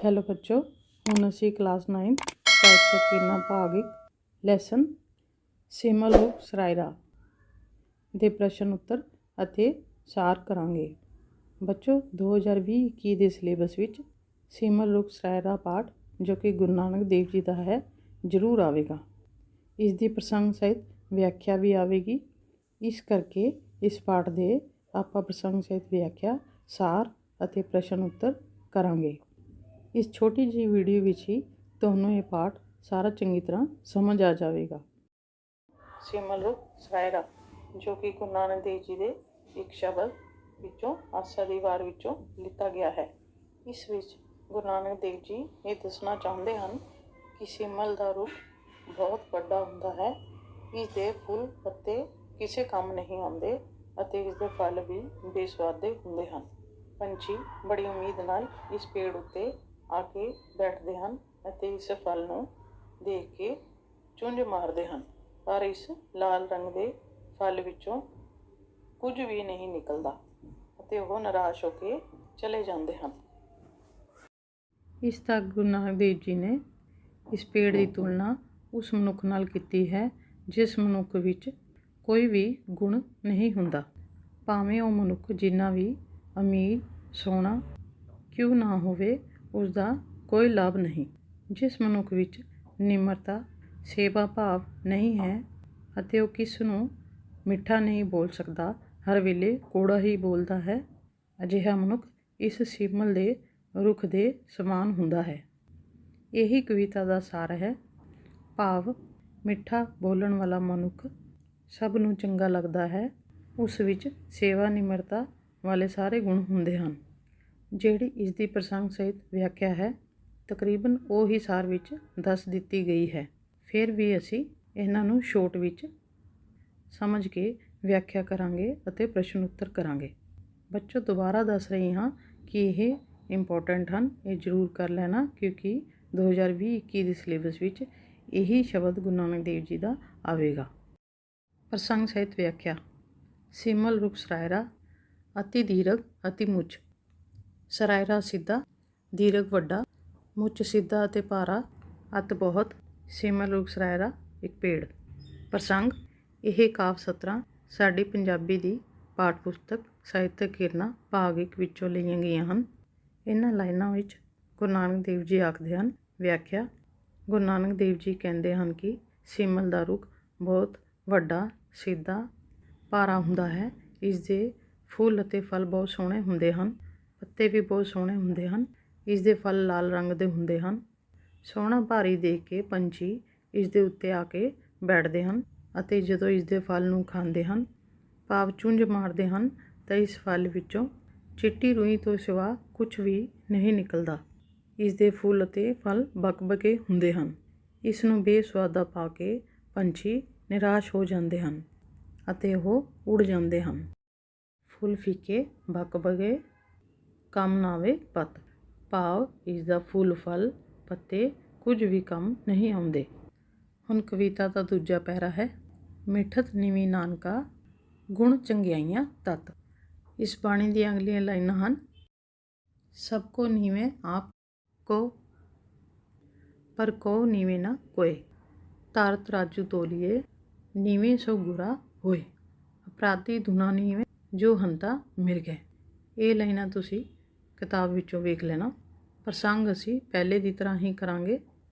Hello बच्चों, ਹੁਣ ਅਸੀਂ ਕਲਾਸ 9 ਸਾਹਿਤ ਕਿਰਨਾ ਭਾਗ 1 ਲੈਸਨ ਸਿਮਲ ਰੂਪ ਸਰਾਇਰਾ ਦੇ ਪ੍ਰਸ਼ਨ ਉੱਤਰ ਅਤੇ ਸਾਰ ਕਰਾਂਗੇ। ਬੱਚੋ 2020-21 ਦੇ ਸਿਲੇਬਸ ਵਿੱਚ ਸਿਮਲ ਰੂਪ ਸਰਾਇਰਾ ਪਾਠ ਜੋ ਕਿ ਗੁਰੂ ਨਾਨਕ ਦੇਵ ਜੀ ਦਾ ਹੈ ਜ਼ਰੂਰ ਆਵੇਗਾ। ਇਸ ਦੀ ਪ੍ਰਸੰਗ ਸਹਿਤ ਵਿਆਖਿਆ ਵੀ ਆਵੇਗੀ। ਇਸ ਕਰਕੇ ਇਸ ਪਾਠ ਦੇ ਆਪਾਂ ਪ੍ਰਸੰਗ ਸਹਿਤ ਵਿਆਖਿਆ, ਸਾਰ ਅਤੇ ਪ੍ਰਸ਼ਨ ਉੱਤਰ ਕਰਾਂਗੇ। इस छोटी जी वीडियो विच ही तुहानूं ये पाठ सारा चंगी तरह समझ आ जाएगा। सिमल रूप सरायरा जो कि गुरु नानक देव जी के एक शब्द विचों आसा दी वार विचों लिता गया है। इस विच गुरु नानक देव जी ये दसना चाहते हैं कि सिमल का रूप बहुत बड़ा हुंदा है। इसके फुल पत्ते किसी काम नहीं आते और इसके फल भी बेस्वादे हुंदे हैं। पंछी बड़ी उम्मीद नाल इस पेड़ उत्ते आके बैठते हैं और इस फल नूं देख के चुंझ मारते हैं, पर इस लाल रंग के फल विचों कुछ भी नहीं निकलता और वह निराश होकर चले जाते हैं। इस तक गुरु नानक देव जी ने इस पेड़ की तुलना उस मनुख नाल कीती है जिस मनुख विच कोई भी गुण नहीं हुंदा, भावें वह मनुख जिन्ना भी अमीर सोहना क्यों ना होवे उसका कोई लाभ नहीं। जिस मनुख विच निमरता सेवा भाव नहीं है अते वह किस नूं मिठा नहीं बोल सकता, हर वेले कौड़ा ही बोलता है, अजिहा मनुख इस सिमल दे रुख दे समान हुंदा है। यही कविता का सार है। भाव मिठा बोलण वाला मनुख सब नूं चंगा लगता है, उस विच सेवा निमरता वाले सारे गुण हुंदे हन। ਜਿਹੜੀ ਇਸ ਦੀ ਪ੍ਰਸੰਗ ਸਹਿਤ ਵਿਆਖਿਆ ਹੈ ਤਕਰੀਬਨ ਉਹ ਹੀ ਸਾਰ ਵਿੱਚ ਦੱਸ ਦਿੱਤੀ ਗਈ ਹੈ। ਫਿਰ ਵੀ ਅਸੀਂ ਇਹਨਾਂ ਨੂੰ ਸ਼ੋਰਟ ਵਿੱਚ ਸਮਝ ਕੇ ਵਿਆਖਿਆ ਕਰਾਂਗੇ ਅਤੇ ਪ੍ਰਸ਼ਨ ਉੱਤਰ ਕਰਾਂਗੇ। ਬੱਚੋ ਦੁਬਾਰਾ ਦੱਸ ਰਹੀ ਹਾਂ ਕਿ ਇਹ ਇੰਪੋਰਟੈਂਟ ਹਨ, ਇਹ ਜ਼ਰੂਰ ਕਰ ਲੈਣਾ ਕਿਉਂਕਿ 2020-21 ਦੇ ਸਿਲੇਬਸ ਵਿੱਚ ਇਹੀ ਸ਼ਬਦ ਗੁਰੂ ਨਾਨਕ ਦੇਵ ਜੀ ਦਾ ਆਵੇਗਾ। ਪ੍ਰਸੰਗ ਸਹਿਤ ਵਿਆਖਿਆ। ਸਿਮਲ ਰੂਪ ਸਰਾਇਰਾ ਅਤੀ ਦੀਰਘ ਅਤੀ ਮੁੱਚ। ਸਰਾਇਰਾ ਸਿੱਧਾ, ਦੀਰਘ ਵੱਡਾ, ਮੁੱਚ ਸਿੱਧਾ ਅਤੇ ਭਾਰਾ, ਅਤ ਬਹੁਤ। ਸਿਮਲ ਰੂਪ ਸਰਾਇਰਾ ਇੱਕ ਪੇੜ। ਪ੍ਰਸੰਗ। ਇਹ ਕਾਵਿ ਸਤਰਾਂ ਸਾਡੀ ਪੰਜਾਬੀ ਦੀ ਪਾਠ ਪੁਸਤਕ ਸਾਹਿਤਕ ਕਿਰਨਾ ਭਾਗ 1 ਵਿੱਚੋਂ ਲਈਆਂ ਗਈਆਂ ਹਨ। ਇਹਨਾਂ ਲਾਈਨਾਂ ਵਿੱਚ ਗੁਰੂ ਨਾਨਕ ਦੇਵ ਜੀ ਆਖਦੇ ਹਨ। ਵਿਆਖਿਆ। ਗੁਰੂ ਨਾਨਕ ਦੇਵ ਜੀ ਕਹਿੰਦੇ ਹਨ ਕਿ ਸਿਮਲ ਦਾ ਰੁੱਖ ਬਹੁਤ ਵੱਡਾ, ਸਿੱਧਾ, ਭਾਰਾ ਹੁੰਦਾ ਹੈ। ਇਸ ਦੇ ਫੁੱਲ ਅਤੇ ਫਲ ਬਹੁਤ ਸੋਹਣੇ ਹੁੰਦੇ ਹਨ, ਪੱਤੇ ਵੀ ਬਹੁਤ ਸੋਹਣੇ ਹੁੰਦੇ ਹਨ। ਇਸ ਦੇ ਫਲ ਲਾਲ ਰੰਗ ਦੇ ਹੁੰਦੇ ਹਨ। ਸੋਹਣਾ ਭਾਰੀ ਦੇਖ ਕੇ ਪੰਛੀ ਇਸ ਦੇ ਉੱਤੇ ਆ ਕੇ ਬੈਠਦੇ ਹਨ ਅਤੇ ਜਦੋਂ ਇਸ ਦੇ ਫਲ ਨੂੰ ਖਾਂਦੇ ਹਨ, ਭਾਵ ਚੁੰਝ ਮਾਰਦੇ ਹਨ, ਤਾਂ ਇਸ ਫਲ ਵਿੱਚੋਂ ਚਿੱਟੀ ਰੂਈ ਤੋਂ ਸਿਵਾ ਕੁਝ ਵੀ ਨਹੀਂ ਨਿਕਲਦਾ। ਇਸ ਦੇ ਫੁੱਲ ਅਤੇ ਫਲ ਬਕਬਕੇ ਹੁੰਦੇ ਹਨ। ਇਸ ਨੂੰ ਬੇਸੁਆਦਾ ਪਾ ਕੇ ਪੰਛੀ ਨਿਰਾਸ਼ ਹੋ ਜਾਂਦੇ ਹਨ ਅਤੇ ਉਹ ਉੜ ਜਾਂਦੇ ਹਨ। ਫੁੱਲ ਫੀਕੇ ਬਕਬਕੇ ਕੰਮ ਨਾ ਆਵੇ ਪਤ, ਭਾਵ ਇਸ ਦਾ ਫੁੱਲ ਫਲ ਪੱਤੇ ਕੁਝ ਵੀ ਕੰਮ ਨਹੀਂ ਆਉਂਦੇ। ਹੁਣ ਕਵਿਤਾ ਦਾ ਦੂਜਾ ਪੈਰਾ ਹੈ। ਮਿੱਠਤ ਨੀਵੀਂ ਨਾਨਕਾ ਗੁਣ ਚੰਗਿਆਈਆਂ ਤਤ। ਇਸ ਬਾਣੀ ਦੀਆਂ ਅਗਲੀਆਂ ਲਾਈਨਾਂ ਹਨ। ਸਭ ਕੋ ਨੀਵੇਂ ਆਪ ਕੋ ਪਰ ਕੋ ਨੀਵੇਂ ਨਾ ਕੋਏ, ਧਰ ਤਰਾਜੂ ਤੋਲੀਏ ਨੀਵੇਂ ਸੋ ਗੁਰਾ ਹੋਏ, ਅਪਰਾਧੀ ਧੁਨਾ ਨੀਵੇਂ ਜੋ ਹੰਤਾ ਮਿਰ ਗਏ। ਇਹ ਲਾਈਨਾਂ ਤੁਸੀਂ ਕਿਤਾਬ ਵਿੱਚੋਂ ਵੇਖ ਲੈਣਾ। ਪ੍ਰਸੰਗ ਅਸੀਂ ਪਹਿਲੇ ਦੀ ਤਰ੍ਹਾਂ ਹੀ ਕਰਾਂਗੇ।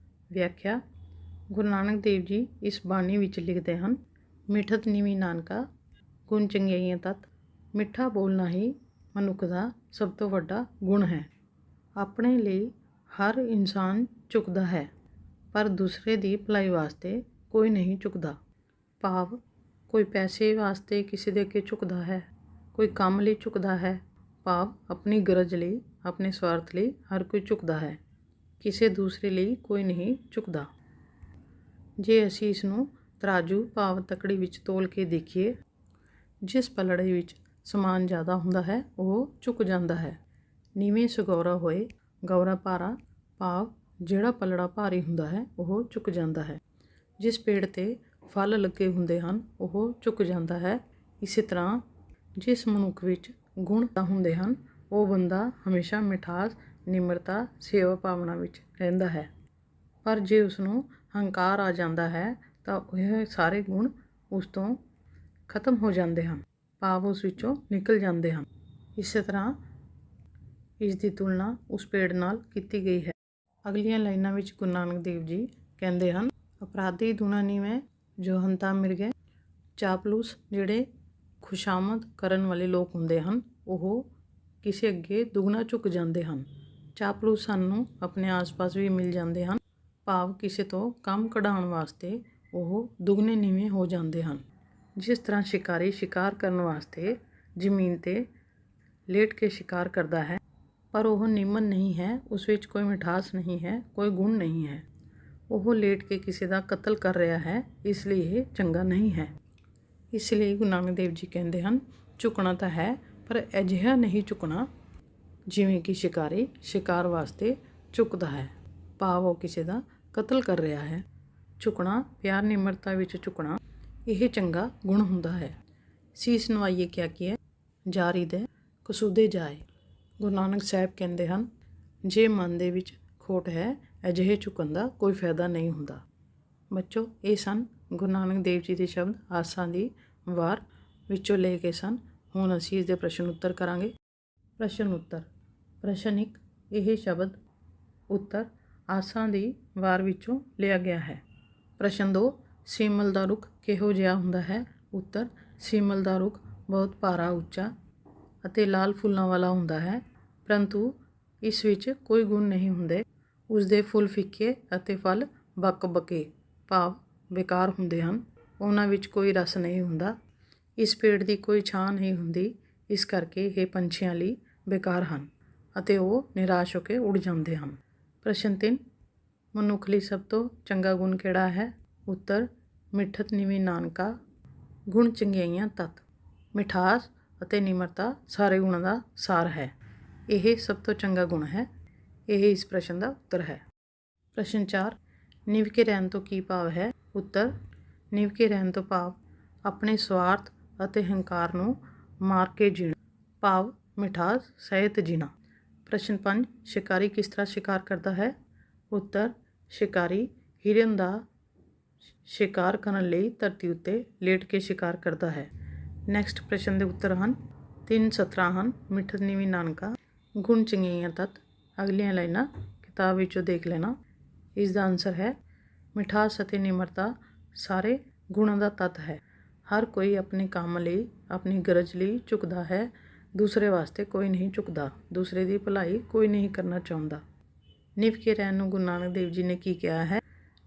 ਵਿਆਖਿਆ। ਗੁਰੂ ਨਾਨਕ ਦੇਵ ਜੀ ਇਸ ਬਾਣੀ ਵਿੱਚ ਲਿਖਦੇ ਹਨ, ਮਿੱਠਤ ਨੀਵੀਂ ਨਾਨਕਾ ਗੁਣ ਚੰਗਿਆਈਆਂ ਤਤ। ਮਿੱਠਾ ਬੋਲਣਾ ਹੀ ਮਨੁੱਖ ਦਾ ਸਭ ਤੋਂ ਵੱਡਾ ਗੁਣ ਹੈ। ਆਪਣੇ ਲਈ ਹਰ ਇਨਸਾਨ ਝੁਕਦਾ ਹੈ, ਪਰ ਦੂਸਰੇ ਦੀ ਭਲਾਈ ਵਾਸਤੇ ਕੋਈ ਨਹੀਂ ਝੁਕਦਾ। ਭਾਵ ਕੋਈ ਪੈਸੇ ਵਾਸਤੇ ਕਿਸੇ ਦੇ ਅੱਗੇ ਝੁਕਦਾ ਹੈ, ਕੋਈ ਕੰਮ ਲਈ ਝੁਕਦਾ ਹੈ, ਭਾਵ ਆਪਣੀ ਗਰਜ ਲਈ, ਆਪਣੇ ਸਵਾਰਥ ਲਈ ਹਰ ਕੋਈ ਝੁਕਦਾ ਹੈ, ਕਿਸੇ ਦੂਸਰੇ ਲਈ ਕੋਈ ਨਹੀਂ ਝੁਕਦਾ। ਜੇ ਅਸੀਂ ਇਸ ਨੂੰ ਤਰਾਜੂ ਭਾਵ ਤਕੜੀ ਵਿੱਚ ਤੋਲ ਕੇ ਦੇਖੀਏ, ਜਿਸ ਪਲੜੇ ਵਿੱਚ ਸਮਾਨ ਜ਼ਿਆਦਾ ਹੁੰਦਾ ਹੈ ਉਹ ਝੁਕ ਜਾਂਦਾ ਹੈ। ਨੀਵੇਂ ਸਗੌਰਾ ਹੋਏ, ਗੌਰਾ ਭਾਰਾ, ਭਾਵ ਜਿਹੜਾ ਪਲੜਾ ਭਾਰੀ ਹੁੰਦਾ ਹੈ ਉਹ ਝੁਕ ਜਾਂਦਾ ਹੈ। ਜਿਸ ਪੇੜ 'ਤੇ ਫਲ ਲੱਗੇ ਹੁੰਦੇ ਹਨ ਉਹ ਝੁਕ ਜਾਂਦਾ ਹੈ। ਇਸੇ ਤਰ੍ਹਾਂ ਜਿਸ ਮਨੁੱਖ ਵਿੱਚ ਗੁਣ ਹੁੰਦੇ ਹਨ ਉਹ ਬੰਦਾ ਹਮੇਸ਼ਾ ਮਿਠਾਸ ਨਿਮਰਤਾ, ਸੇਵਾ ਭਾਵਨਾ ਵਿੱਚ ਰਹਿੰਦਾ ਹੈ। ਪਰ ਜੇ ਉਸਨੂੰ ਹੰਕਾਰ ਆ ਜਾਂਦਾ ਹੈ ਤਾਂ ਇਹ ਸਾਰੇ ਗੁਣ ਉਸ ਤੋਂ ਖਤਮ ਹੋ ਜਾਂਦੇ ਹਨ, ਭਾਵ ਉਸ ਵਿੱਚੋਂ ਨਿਕਲ ਜਾਂਦੇ ਹਨ। ਇਸੇ ਤਰ੍ਹਾਂ ਇਸ ਦੀ ਤੁਲਨਾ ਉਸ ਪੇੜ ਨਾਲ ਕੀਤੀ ਗਈ ਹੈ। ਅਗਲੀਆਂ ਲਾਈਨਾਂ ਵਿੱਚ ਗੁਰੂ ਨਾਨਕ ਦੇਵ ਜੀ ਕਹਿੰਦੇ ਹਨ, ਅਪਰਾਧੀ ਦੁਨਾ ਨੀਵੇਂ ਜੋ ਹੰਤਾ ਮਿਰਗੇ। ਚਾਪਲੂਸ ਜਿਹੜੇ ਖੁਸ਼ਾਮਦ ਕਰਨ ਵਾਲੇ ਲੋਕ ਹੁੰਦੇ ਹਨ, ਉਹ ਕਿਸੇ ਅੱਗੇ ਦੁਗਣਾ ਝੁਕ ਜਾਂਦੇ ਹਨ। ਚਾਪਲੂਸ ਸਾਨੂੰ ਆਪਣੇ ਆਸ-ਪਾਸ ਵੀ ਮਿਲ ਜਾਂਦੇ ਹਨ, ਭਾਵ ਕਿਸੇ ਤੋਂ ਕੰਮ ਕਢਾਉਣ ਵਾਸਤੇ ਉਹ ਦੁਗਣੇ ਨੀਵੇਂ ਹੋ ਜਾਂਦੇ ਹਨ। ਜਿਸ ਤਰ੍ਹਾਂ ਸ਼ਿਕਾਰੀ ਸ਼ਿਕਾਰ ਕਰਨ ਵਾਸਤੇ ਜ਼ਮੀਨ 'ਤੇ ਲੇਟ ਕੇ ਸ਼ਿਕਾਰ ਕਰਦਾ ਹੈ, ਪਰ ਉਹ ਨਿਮਨ ਨਹੀਂ ਹੈ, ਉਸ ਵਿੱਚ ਕੋਈ ਮਿਠਾਸ ਨਹੀਂ ਹੈ, ਕੋਈ ਗੁਣ ਨਹੀਂ ਹੈ। ਉਹ ਲੇਟ ਕੇ ਕਿਸੇ ਦਾ ਕਤਲ ਕਰ ਰਿਹਾ ਹੈ, ਇਸ ਲਈ ਇਹ ਚੰਗਾ ਨਹੀਂ ਹੈ। ਇਸ ਲਈ ਗੁਰੂ ਨਾਨਕ ਦੇਵ ਜੀ ਕਹਿੰਦੇ ਹਨ, ਝੁਕਣਾ ਤਾਂ ਹੈ ਪਰ ਅਜਿਹਾ ਨਹੀਂ ਝੁਕਣਾ ਜਿਵੇਂ ਕਿ ਸ਼ਿਕਾਰੀ ਸ਼ਿਕਾਰ ਵਾਸਤੇ ਝੁਕਦਾ ਹੈ, ਭਾਵ ਉਹ ਕਿਸੇ ਦਾ ਕਤਲ ਕਰ ਰਿਹਾ ਹੈ। ਝੁਕਣਾ, ਪਿਆਰ ਨਿਮਰਤਾ ਵਿੱਚ ਝੁਕਣਾ, ਇਹ ਚੰਗਾ ਗੁਣ ਹੁੰਦਾ ਹੈ। ਸੀਸ ਨਵਾਈਏ ਕਿਆ ਕੀਏ, ਜਾਰੀ ਦੇ ਕਸੂਦੇ ਜਾਏ। ਗੁਰੂ ਨਾਨਕ ਸਾਹਿਬ ਕਹਿੰਦੇ ਹਨ, ਜੇ ਮਨ ਦੇ ਵਿੱਚ ਖੋਟ ਹੈ, ਅਜਿਹੇ ਝੁਕਣ ਦਾ ਕੋਈ ਫਾਇਦਾ ਨਹੀਂ ਹੁੰਦਾ। ਬੱਚੋ, ਇਹ ਸਨ ਗੁਰੂ ਨਾਨਕ ਦੇਵ ਜੀ ਦੇ ਸ਼ਬਦ ਆਸਾਂ ਦੀ ਵਾਰ ਵਿੱਚੋਂ ਲੈ ਕੇ ਸਨ। ਹੁਣ ਅਸੀਂ ਇਸ ਦੇ ਪ੍ਰਸ਼ਨ ਉੱਤਰ ਕਰਾਂਗੇ। ਪ੍ਰਸ਼ਨ ਉੱਤਰ। ਪ੍ਰਸ਼ਨ 1, ਇਹ ਸ਼ਬਦ ਉੱਤਰ ਆਸਾਂ ਦੀ ਵਾਰ ਵਿੱਚੋਂ ਲਿਆ ਗਿਆ ਹੈ। ਪ੍ਰਸ਼ਨ 2, ਸੀਮਲ ਦਾ ਰੁੱਖ ਕਿਹੋ ਜਿਹਾ ਹੁੰਦਾ ਹੈ। ਉੱਤਰ, ਸੀਮਲ ਦਾ ਰੁੱਖ ਬਹੁਤ ਭਾਰਾ, ਉੱਚਾ ਅਤੇ ਲਾਲ ਫੁੱਲਾਂ ਵਾਲਾ ਹੁੰਦਾ ਹੈ, ਪਰੰਤੂ ਇਸ ਵਿੱਚ ਕੋਈ ਗੁਣ ਨਹੀਂ ਹੁੰਦੇ। ਉਸਦੇ ਫੁੱਲ ਫਿੱਕੇ ਅਤੇ ਫਲ ਬੱਕ-ਬੱਕੇ, ਭਾਵ ਬੇਕਾਰ ਹੁੰਦੇ ਹਨ। ਉਹਨਾਂ ਵਿੱਚ ਕੋਈ ਰਸ ਨਹੀਂ ਹੁੰਦਾ। ਇਸ ਪੇੜ ਦੀ ਕੋਈ ਛਾਂ ਨਹੀਂ ਹੁੰਦੀ, ਇਸ ਕਰਕੇ ਇਹ ਪੰਛੀਆਂ ਲਈ ਬੇਕਾਰ ਹਨ ਅਤੇ ਉਹ ਨਿਰਾਸ਼ ਹੋ ਕੇ ਉੱਡ ਜਾਂਦੇ ਹਨ। ਪ੍ਰਸ਼ਨ 3, ਮਨੁੱਖ ਲਈ ਸਭ ਤੋਂ ਚੰਗਾ ਗੁਣ ਕਿਹੜਾ ਹੈ। ਉੱਤਰ, ਮਿੱਠਤ ਨਿਵੀ ਨਾਨਕਾ। ਗੁਣ ਚੰਗਿਆਈਆਂ ਤਤ। ਮਿਠਾਸ ਅਤੇ ਨਿਮਰਤਾ ਸਾਰੇ ਗੁਣਾਂ ਦਾ ਸਾਰ ਹੈ। ਇਹ ਸਭ ਤੋਂ ਚੰਗਾ ਗੁਣ ਹੈ। ਇਹ ਇਸ ਪ੍ਰਸ਼ਨ ਦਾ ਉੱਤਰ ਹੈ। ਪ੍ਰਸ਼ਨ 4, ਨਿਵ ਕੇ ਰਹਿਣ ਤੋਂ ਕੀ ਭਾਵ ਹੈ। ਉੱਤਰ, ਨਿਵ ਕੇ ਰਹਿਣ ਤੋਂ ਭਾਵ ਆਪਣੇ ਸਵਾਰਥ ਅਤੇ ਹੰਕਾਰ ਨੂੰ ਮਾਰ ਕੇ ਜੀਣਾ, ਭਾਵ ਮਿਠਾਸ ਸਹਿਤ ਜੀਣਾ। ਪ੍ਰਸ਼ਨ 5, ਸ਼ਿਕਾਰੀ ਕਿਸ ਤਰ੍ਹਾਂ ਸ਼ਿਕਾਰ ਕਰਦਾ ਹੈ। ਉੱਤਰ, ਸ਼ਿਕਾਰੀ ਹਿਰਨ ਦਾ ਸ਼ਿਕਾਰ ਕਰਨ ਲਈ ਧਰਤੀ ਉੱਤੇ ਲੇਟ ਕੇ ਸ਼ਿਕਾਰ ਕਰਦਾ ਹੈ। ਨੈਕਸਟ ਪ੍ਰਸ਼ਨ ਦੇ ਉੱਤਰ ਹਨ। 3 ਸਤਰਾਂ ਹਨ। ਮਿੱਠਤ ਨਿਵੀ ਨਾਨਕਾ, ਗੁਣ ਚੰਗਿਆਈਆਂ ਤਤ। ਅਗਲੀਆਂ ਲਾਈਨਾਂ ਕਿਤਾਬ ਵਿੱਚੋਂ ਦੇਖ ਲੈਣਾ। ਇਸ ਦਾ ਆਨਸਰ ਹੈ, ਮਿਠਾਸ ਅਤੇ ਨਿਮਰਤਾ ਸਾਰੇ ਗੁਣਾਂ ਦਾ ਤੱਤ ਹੈ। ਹਰ ਕੋਈ ਆਪਣੇ ਕੰਮ ਲਈ, ਆਪਣੀ ਗਰਜ ਲਈ ਝੁਕਦਾ ਹੈ, ਦੂਸਰੇ ਵਾਸਤੇ ਕੋਈ ਨਹੀਂ ਝੁਕਦਾ। ਦੂਸਰੇ ਦੀ ਭਲਾਈ ਕੋਈ ਨਹੀਂ ਕਰਨਾ ਚਾਹੁੰਦਾ। ਨਿਵ ਕੇ ਰਹਿਣ ਨੂੰ ਗੁਰੂ ਨਾਨਕ ਦੇਵ ਜੀ ਨੇ ਕੀ ਕਿਹਾ ਹੈ।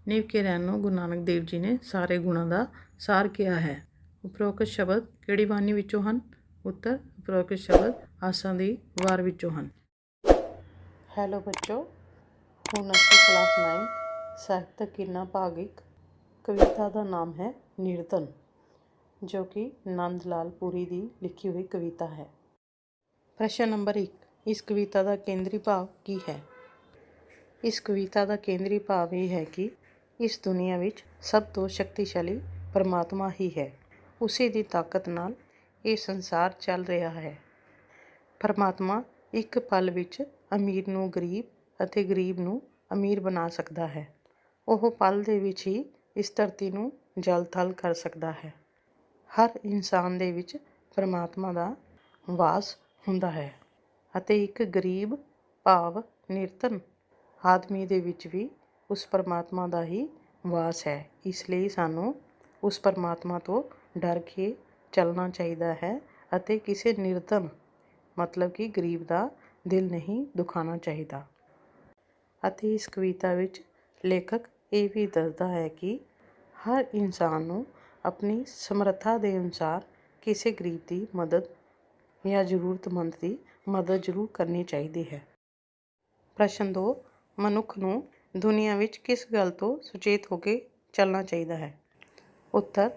ਨਿਵ ਕੇ ਰਹਿਣ ਨੂੰ ਗੁਰੂ ਨਾਨਕ ਦੇਵ ਜੀ ਨੇ ਸਾਰੇ ਗੁਣਾਂ ਦਾ ਸਾਰ ਕਿਹਾ ਹੈ। ਉਪਰੋਕਤ ਸ਼ਬਦ ਕਿਹੜੀ ਬਾਣੀ ਵਿੱਚੋਂ ਹਨ। ਉੱਤਰ, ਉਪਰੋਕਤ ਸ਼ਬਦ ਆਸਾਂ ਦੀ ਵਾਰ ਵਿੱਚੋਂ ਹਨ। ਹੈਲੋ ਬੱਚੋ, ਹੁਣ ਅਸੀਂ ਕਲਾਸ 9 ਸਾਹਿਤਕ ਕਿਰਨਾਂ ਭਾਗ 1 ਕਵਿਤਾ ਦਾ ਨਾਮ ਹੈ ਨਿਰਧਨ, ਜੋ ਕਿ ਨੰਦ ਲਾਲ ਪੁਰੀ ਦੀ ਲਿਖੀ ਹੋਈ ਕਵਿਤਾ ਹੈ। ਪ੍ਰਸ਼ਨ ਨੰਬਰ 1, ਇਸ ਕਵਿਤਾ ਦਾ ਕੇਂਦਰੀ ਭਾਵ ਕੀ ਹੈ। ਇਸ ਕਵਿਤਾ ਦਾ ਕੇਂਦਰੀ ਭਾਵ ਇਹ ਹੈ ਕਿ ਇਸ ਦੁਨੀਆ ਵਿੱਚ ਸਭ ਤੋਂ ਸ਼ਕਤੀਸ਼ਾਲੀ ਪਰਮਾਤਮਾ ਹੀ ਹੈ। ਉਸੇ ਦੀ ਤਾਕਤ ਨਾਲ ਇਹ ਸੰਸਾਰ ਚੱਲ ਰਿਹਾ ਹੈ। ਪਰਮਾਤਮਾ ਇੱਕ ਪਲ ਵਿੱਚ ਅਮੀਰ ਨੂੰ ਗਰੀਬ ਅਤੇ ਗਰੀਬ ਨੂੰ ਅਮੀਰ ਬਣਾ ਸਕਦਾ ਹੈ। ਉਹ ਪਲ ਦੇ ਵਿੱਚ ਹੀ ਇਸ ਧਰਤੀ ਨੂੰ ਜਲ ਥਲ ਕਰ ਸਕਦਾ ਹੈ। ਹਰ ਇਨਸਾਨ ਦੇ ਵਿੱਚ ਪਰਮਾਤਮਾ ਦਾ ਵਾਸ ਹੁੰਦਾ ਹੈ ਅਤੇ ਇੱਕ ਗਰੀਬ ਭਾਵ ਨਿਰਧਨ ਆਦਮੀ ਦੇ ਵਿੱਚ ਵੀ ਉਸ ਪਰਮਾਤਮਾ ਦਾ ਹੀ ਵਾਸ ਹੈ। ਇਸ ਲਈ ਸਾਨੂੰ ਉਸ ਪਰਮਾਤਮਾ ਤੋਂ ਡਰ ਕੇ ਚੱਲਣਾ ਚਾਹੀਦਾ ਹੈ ਅਤੇ ਕਿਸੇ ਨਿਰਧਨ ਮਤਲਬ ਕਿ ਗਰੀਬ ਦਾ ਦਿਲ ਨਹੀਂ ਦੁਖਾਉਣਾ ਚਾਹੀਦਾ। ਅਤੇ ਇਸ ਕਵਿਤਾ ਵਿੱਚ ਲੇਖਕ ਇਹ ਵੀ ਦੱਸਦਾ ਹੈ ਕਿ ਹਰ ਇਨਸਾਨ ਨੂੰ ਆਪਣੀ ਸਮਰੱਥਾ ਦੇ ਅਨੁਸਾਰ ਕਿਸੇ ਗਰੀਬ ਦੀ ਮਦਦ ਜਾਂ ਜ਼ਰੂਰਤਮੰਦ ਦੀ ਮਦਦ ਜ਼ਰੂਰ ਕਰਨੀ ਚਾਹੀਦੀ ਹੈ। ਪ੍ਰਸ਼ਨ 2, ਮਨੁੱਖ ਨੂੰ ਦੁਨੀਆ ਵਿੱਚ ਕਿਸ ਗੱਲ ਤੋਂ ਸੁਚੇਤ ਹੋ ਕੇ ਚੱਲਣਾ ਚਾਹੀਦਾ ਹੈ। ਉੱਤਰ,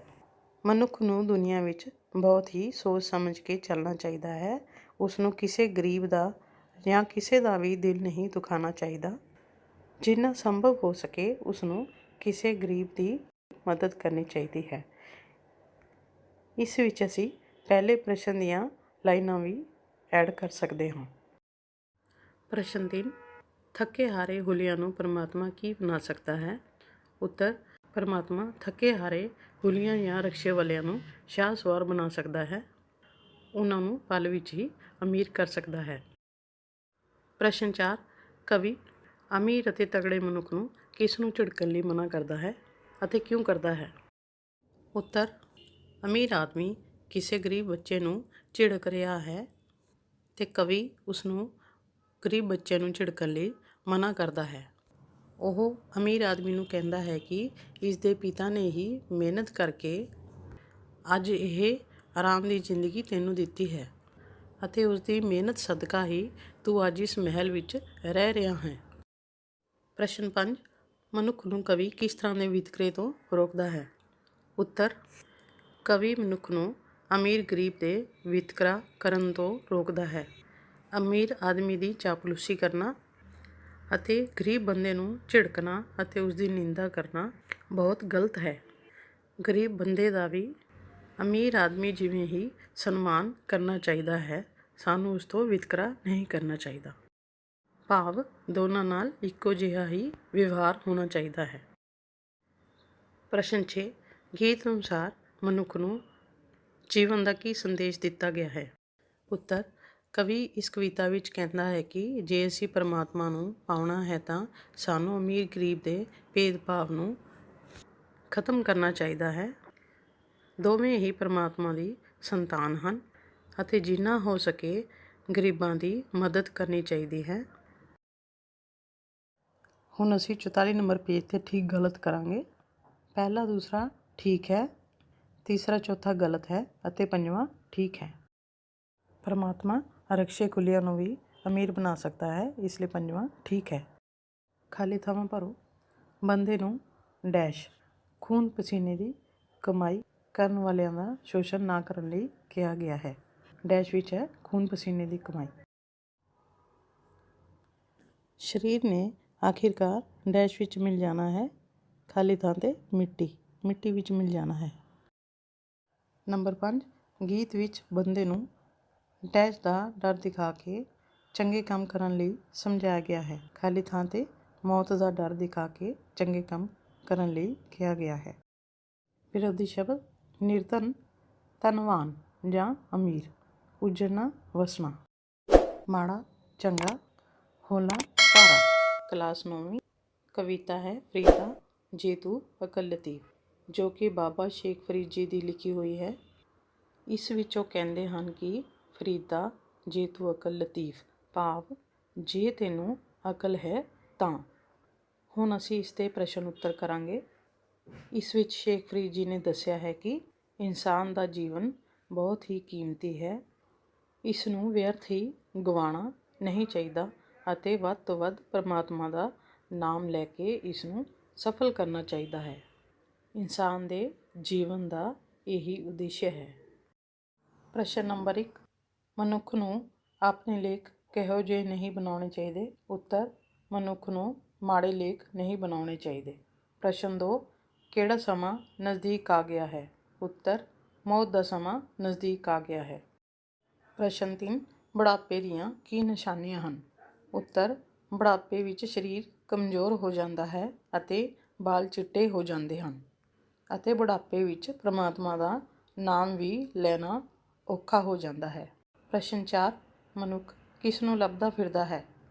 ਮਨੁੱਖ ਨੂੰ ਦੁਨੀਆ ਵਿੱਚ ਬਹੁਤ ਹੀ ਸੋਚ ਸਮਝ ਕੇ ਚੱਲਣਾ ਚਾਹੀਦਾ ਹੈ। ਉਸਨੂੰ ਕਿਸੇ ਗਰੀਬ ਦਾ ਜਾਂ ਕਿਸੇ ਦਾ ਵੀ ਦਿਲ ਨਹੀਂ ਦੁਖਾਉਣਾ ਚਾਹੀਦਾ। ਜਿੰਨਾ ਸੰਭਵ ਹੋ ਸਕੇ ਉਸਨੂੰ ਕਿਸੇ ਗਰੀਬ ਦੀ ਮਦਦ ਕਰਨੀ ਚਾਹੀਦੀ ਹੈ। ਇਸ ਵਿੱਚ ਅਸੀਂ ਪਹਿਲੇ ਪ੍ਰਸ਼ਨ ਦੀਆਂ ਲਾਈਨਾਂ ਵੀ ਐਡ ਕਰ ਸਕਦੇ ਹਾਂ। ਪ੍ਰਸ਼ਨ 3, ਥੱਕੇ ਹਾਰੇ ਹੁਲੀਆ ਨੂੰ ਪਰਮਾਤਮਾ ਕੀ ਬਣਾ ਸਕਦਾ ਹੈ? ਉੱਤਰ, ਪਰਮਾਤਮਾ ਥੱਕੇ ਹਾਰੇ ਹੁਲੀਆਂ ਜਾਂ ਰਕਸ਼ੇ ਵਾਲਿਆਂ ਨੂੰ ਸ਼ਾਹ ਸਵਾਰ ਬਣਾ ਸਕਦਾ ਹੈ। ਉਹਨਾਂ ਨੂੰ ਪਲ ਵਿੱਚ ਹੀ ਅਮੀਰ ਕਰ ਸਕਦਾ ਹੈ। ਪ੍ਰਸ਼ਨ 4, ਕਵੀ ਅਮੀਰ ਅਤੇ ਤਗੜੇ ਮਨੁੱਖ ਨੂੰ ਕਿਸ ਨੂੰ ਝਿੜਕਣ ਲਈ ਮਨਾ ਕਰਦਾ ਹੈ ਅਤੇ ਕਿਉਂ ਕਰਦਾ ਹੈ? ਉੱਤਰ, ਅਮੀਰ ਆਦਮੀ ਕਿਸੇ ਗਰੀਬ ਬੱਚੇ ਨੂੰ ਝਿੜਕ ਰਿਹਾ ਹੈ ਤੇ ਕਵੀ ਉਸ ਨੂੰ ਗਰੀਬ ਬੱਚੇ ਨੂੰ ਝਿੜਕਣ ਲਈ ਮਨਾ ਕਰਦਾ ਹੈ। ਉਹ ਅਮੀਰ ਆਦਮੀ ਨੂੰ ਕਹਿੰਦਾ ਹੈ ਕਿ ਇਸ ਦੇ ਪਿਤਾ ਨੇ ਹੀ ਮਿਹਨਤ ਕਰਕੇ ਅੱਜ ਇਹ ਆਰਾਮ ਦੀ ਜ਼ਿੰਦਗੀ ਤੈਨੂੰ ਦਿੱਤੀ ਹੈ ਅਤੇ ਉਸ ਦੀ ਮਿਹਨਤ ਸਦਕਾ ਹੀ ਤੂੰ ਅੱਜ ਇਸ ਮਹਿਲ ਵਿੱਚ ਰਹਿ ਰਿਹਾ ਹੈ। ਪ੍ਰਸ਼ਨ 5, ਮਨੁੱਖ ਨੂੰ ਕਵੀ ਕਿਸ ਤਰ੍ਹਾਂ ਦੇ ਵਿਤਕਰੇ ਤੋਂ ਰੋਕਦਾ ਹੈ? ਉੱਤਰ, ਕਵੀ ਮਨੁੱਖ ਨੂੰ ਅਮੀਰ ਗਰੀਬ ਦੇ ਵਿਤਕਰਾ ਕਰਨ ਤੋਂ ਰੋਕਦਾ ਹੈ। ਅਮੀਰ ਆਦਮੀ ਦੀ ਚਾਪਲੂਸੀ ਕਰਨਾ ਅਤੇ ਗਰੀਬ ਬੰਦੇ ਨੂੰ ਝਿੜਕਣਾ ਅਤੇ ਉਸ ਦੀ ਨਿੰਦਾ ਕਰਨਾ ਬਹੁਤ ਗਲਤ ਹੈ। ਗਰੀਬ ਬੰਦੇ ਦਾ ਵੀ ਅਮੀਰ ਆਦਮੀ ਜਿਵੇਂ ਹੀ ਸਨਮਾਨ ਕਰਨਾ ਚਾਹੀਦਾ ਹੈ। ਸਾਨੂੰ ਉਸ ਤੋਂ ਵਿਤਕਰਾ ਨਹੀਂ ਕਰਨਾ ਚਾਹੀਦਾ। ਭਾਵ ਦੋਨਾਂ ਨਾਲ ਇੱਕੋ ਜਿਹਾ ਹੀ ਵਿਵਹਾਰ ਹੋਣਾ ਚਾਹੀਦਾ ਹੈ। ਪ੍ਰਸ਼ਨ 6, ਗੀਤ ਅਨੁਸਾਰ ਮਨੁੱਖ ਨੂੰ ਜੀਵਨ ਦਾ ਕੀ ਸੰਦੇਸ਼ ਦਿੱਤਾ ਗਿਆ ਹੈ? ਉੱਤਰ, ਕਵੀ ਇਸ ਕਵਿਤਾ ਵਿੱਚ ਕਹਿੰਦਾ ਹੈ ਕਿ ਜੇ ਅਸੀਂ ਪਰਮਾਤਮਾ ਨੂੰ ਪਾਉਣਾ ਹੈ ਤਾਂ ਸਾਨੂੰ ਅਮੀਰ ਗਰੀਬ ਦੇ ਭੇਦਭਾਵ ਨੂੰ ਖਤਮ ਕਰਨਾ ਚਾਹੀਦਾ ਹੈ। ਦੋਵੇਂ ਹੀ ਪਰਮਾਤਮਾ ਦੀ ਸੰਤਾਨ ਹਨ ਅਤੇ ਜਿੰਨਾ ਹੋ ਸਕੇ ਗਰੀਬਾਂ ਦੀ ਮਦਦ ਕਰਨੀ ਚਾਹੀਦੀ ਹੈ। ਹੁਣ ਅਸੀਂ 44 ਨੰਬਰ ਪੇਜ 'ਤੇ ਠੀਕ ਗਲਤ ਕਰਾਂਗੇ। ਪਹਿਲਾ ਦੂਸਰਾ ਠੀਕ ਹੈ, ਤੀਸਰਾ ਚੌਥਾ ਗਲਤ ਹੈ ਅਤੇ ਪੰਜਵਾਂ ਠੀਕ ਹੈ। ਪਰਮਾਤਮਾ ਰਕਸ਼ੇ ਕੁਲੀਆਂ ਨੂੰ ਵੀ ਅਮੀਰ ਬਣਾ ਸਕਦਾ ਹੈ, ਇਸ ਲਈ ਪੰਜਵਾਂ ਠੀਕ ਹੈ। ਖਾਲੀ ਥਾਵਾਂ ਭਰੋ। ਬੰਦੇ ਨੂੰ ਡੈਸ਼ ਖੂਨ ਪਸੀਨੇ ਦੀ ਕਮਾਈ ਕਰਨ ਵਾਲਿਆਂ ਦਾ ਸ਼ੋਸ਼ਣ ਨਾ ਕਰਨ ਲਈ ਕਿਹਾ ਗਿਆ ਹੈ। ਡੈਸ਼ ਵਿੱਚ ਹੈ ਖੂਨ ਪਸੀਨੇ ਦੀ ਕਮਾਈ। ਸਰੀਰ ਨੇ ਆਖਿਰਕਾਰ ਡੈਸ਼ ਵਿੱਚ ਮਿਲ ਜਾਣਾ ਹੈ। ਖਾਲੀ ਥਾਂ 'ਤੇ ਮਿੱਟੀ ਵਿੱਚ ਮਿਲ ਜਾਣਾ ਹੈ। ਨੰਬਰ 5, ਗੀਤ ਵਿੱਚ ਬੰਦੇ ਨੂੰ ਡੈਸ਼ ਦਾ ਡਰ ਦਿਖਾ ਕੇ ਚੰਗੇ ਕੰਮ ਕਰਨ ਲਈ ਸਮਝਾਇਆ ਗਿਆ ਹੈ। ਖਾਲੀ ਥਾਂ 'ਤੇ ਮੌਤ ਦਾ ਡਰ ਦਿਖਾ ਕੇ ਚੰਗੇ ਕੰਮ ਕਰਨ ਲਈ ਕਿਹਾ ਗਿਆ ਹੈ। ਵਿਰੋਧੀ ਸ਼ਬਦ ਨਿਰਧਨ ਧਨਵਾਨ ਜਾਂ ਅਮੀਰ, ਉੱਜੜਨਾ ਵਸਣਾ, ਮਾੜਾ ਚੰਗਾ, ਹੌਲਾ ਭਾਰਾ। ਕਲਾਸ 9ਵੀਂ। ਕਵਿਤਾ ਹੈ ਫਰੀਦਾ ਜੇ ਤੂੰ ਅਕਲ ਲਤੀਫ, ਜੋ ਕਿ ਬਾਬਾ ਸ਼ੇਖ ਫਰੀਦ ਜੀ ਦੀ ਲਿਖੀ ਹੋਈ ਹੈ। ਇਸ ਵਿੱਚ ਉਹ ਕਹਿੰਦੇ ਹਨ ਕਿ ਫਰੀਦਾ ਜੇ ਤੂੰ ਅਕਲ ਲਤੀਫ, ਭਾਵ ਜੇ ਤੈਨੂੰ ਅਕਲ ਹੈ ਤਾਂ। ਹੁਣ ਅਸੀਂ ਇਸ 'ਤੇ ਪ੍ਰਸ਼ਨ ਉੱਤਰ ਕਰਾਂਗੇ। ਇਸ ਵਿੱਚ ਸ਼ੇਖ ਫਰੀਦ ਜੀ ਨੇ ਦੱਸਿਆ ਹੈ ਕਿ ਇਨਸਾਨ ਦਾ ਜੀਵਨ ਬਹੁਤ ਹੀ ਕੀਮਤੀ ਹੈ। ਇਸ ਨੂੰ ਵਿਅਰਥ ਹੀ ਗਵਾਉਣਾ ਨਹੀਂ ਚਾਹੀਦਾ ਅਤੇ ਵੱਧ ਤੋਂ ਵੱਧ ਪਰਮਾਤਮਾ ਦਾ ਨਾਮ ਲੈ ਕੇ ਇਸ ਨੂੰ ਸਫਲ ਕਰਨਾ ਚਾਹੀਦਾ ਹੈ। ਇਨਸਾਨ ਦੇ ਜੀਵਨ ਦਾ ਇਹੀ ਉਦੇਸ਼ ਹੈ। ਪ੍ਰਸ਼ਨ ਨੰਬਰ 1, ਮਨੁੱਖ ਨੂੰ ਆਪਣੇ ਲੇਖ ਕਿਹੋ ਜਿਹੇ ਨਹੀਂ ਬਣਾਉਣੇ ਚਾਹੀਦੇ? ਉੱਤਰ, ਮਨੁੱਖ ਨੂੰ ਮਾੜੇ ਲੇਖ ਨਹੀਂ ਬਣਾਉਣੇ ਚਾਹੀਦੇ। ਪ੍ਰਸ਼ਨ 2, ਕਿਹੜਾ ਸਮਾਂ ਨਜ਼ਦੀਕ ਆ ਗਿਆ ਹੈ? ਉੱਤਰ, ਮੌਤ ਦਾ ਸਮਾਂ ਨਜ਼ਦੀਕ ਆ ਗਿਆ ਹੈ। ਪ੍ਰਸ਼ਨ 3, ਬੁਢਾਪੇ ਦੀਆਂ ਕੀ ਨਿਸ਼ਾਨੀਆਂ ਹਨ? ਉੱਤਰ, ਬੁਢਾਪੇ ਵਿੱਚ ਸਰੀਰ ਕਮਜ਼ੋਰ ਹੋ ਜਾਂਦਾ ਹੈ ਅਤੇ ਵਾਲ ਚਿੱਟੇ ਹੋ ਜਾਂਦੇ ਹਨ ਅਤੇ ਬੁਢਾਪੇ ਵਿੱਚ ਪਰਮਾਤਮਾ ਦਾ ਨਾਮ ਵੀ ਲੈਣਾ ਔਖਾ ਹੋ ਜਾਂਦਾ ਹੈ। ਪ੍ਰਸ਼ਨ 4, ਮਨੁੱਖ ਕਿਸ ਨੂੰ ਲੱਭਦਾ ਫਿਰਦਾ ਹੈ?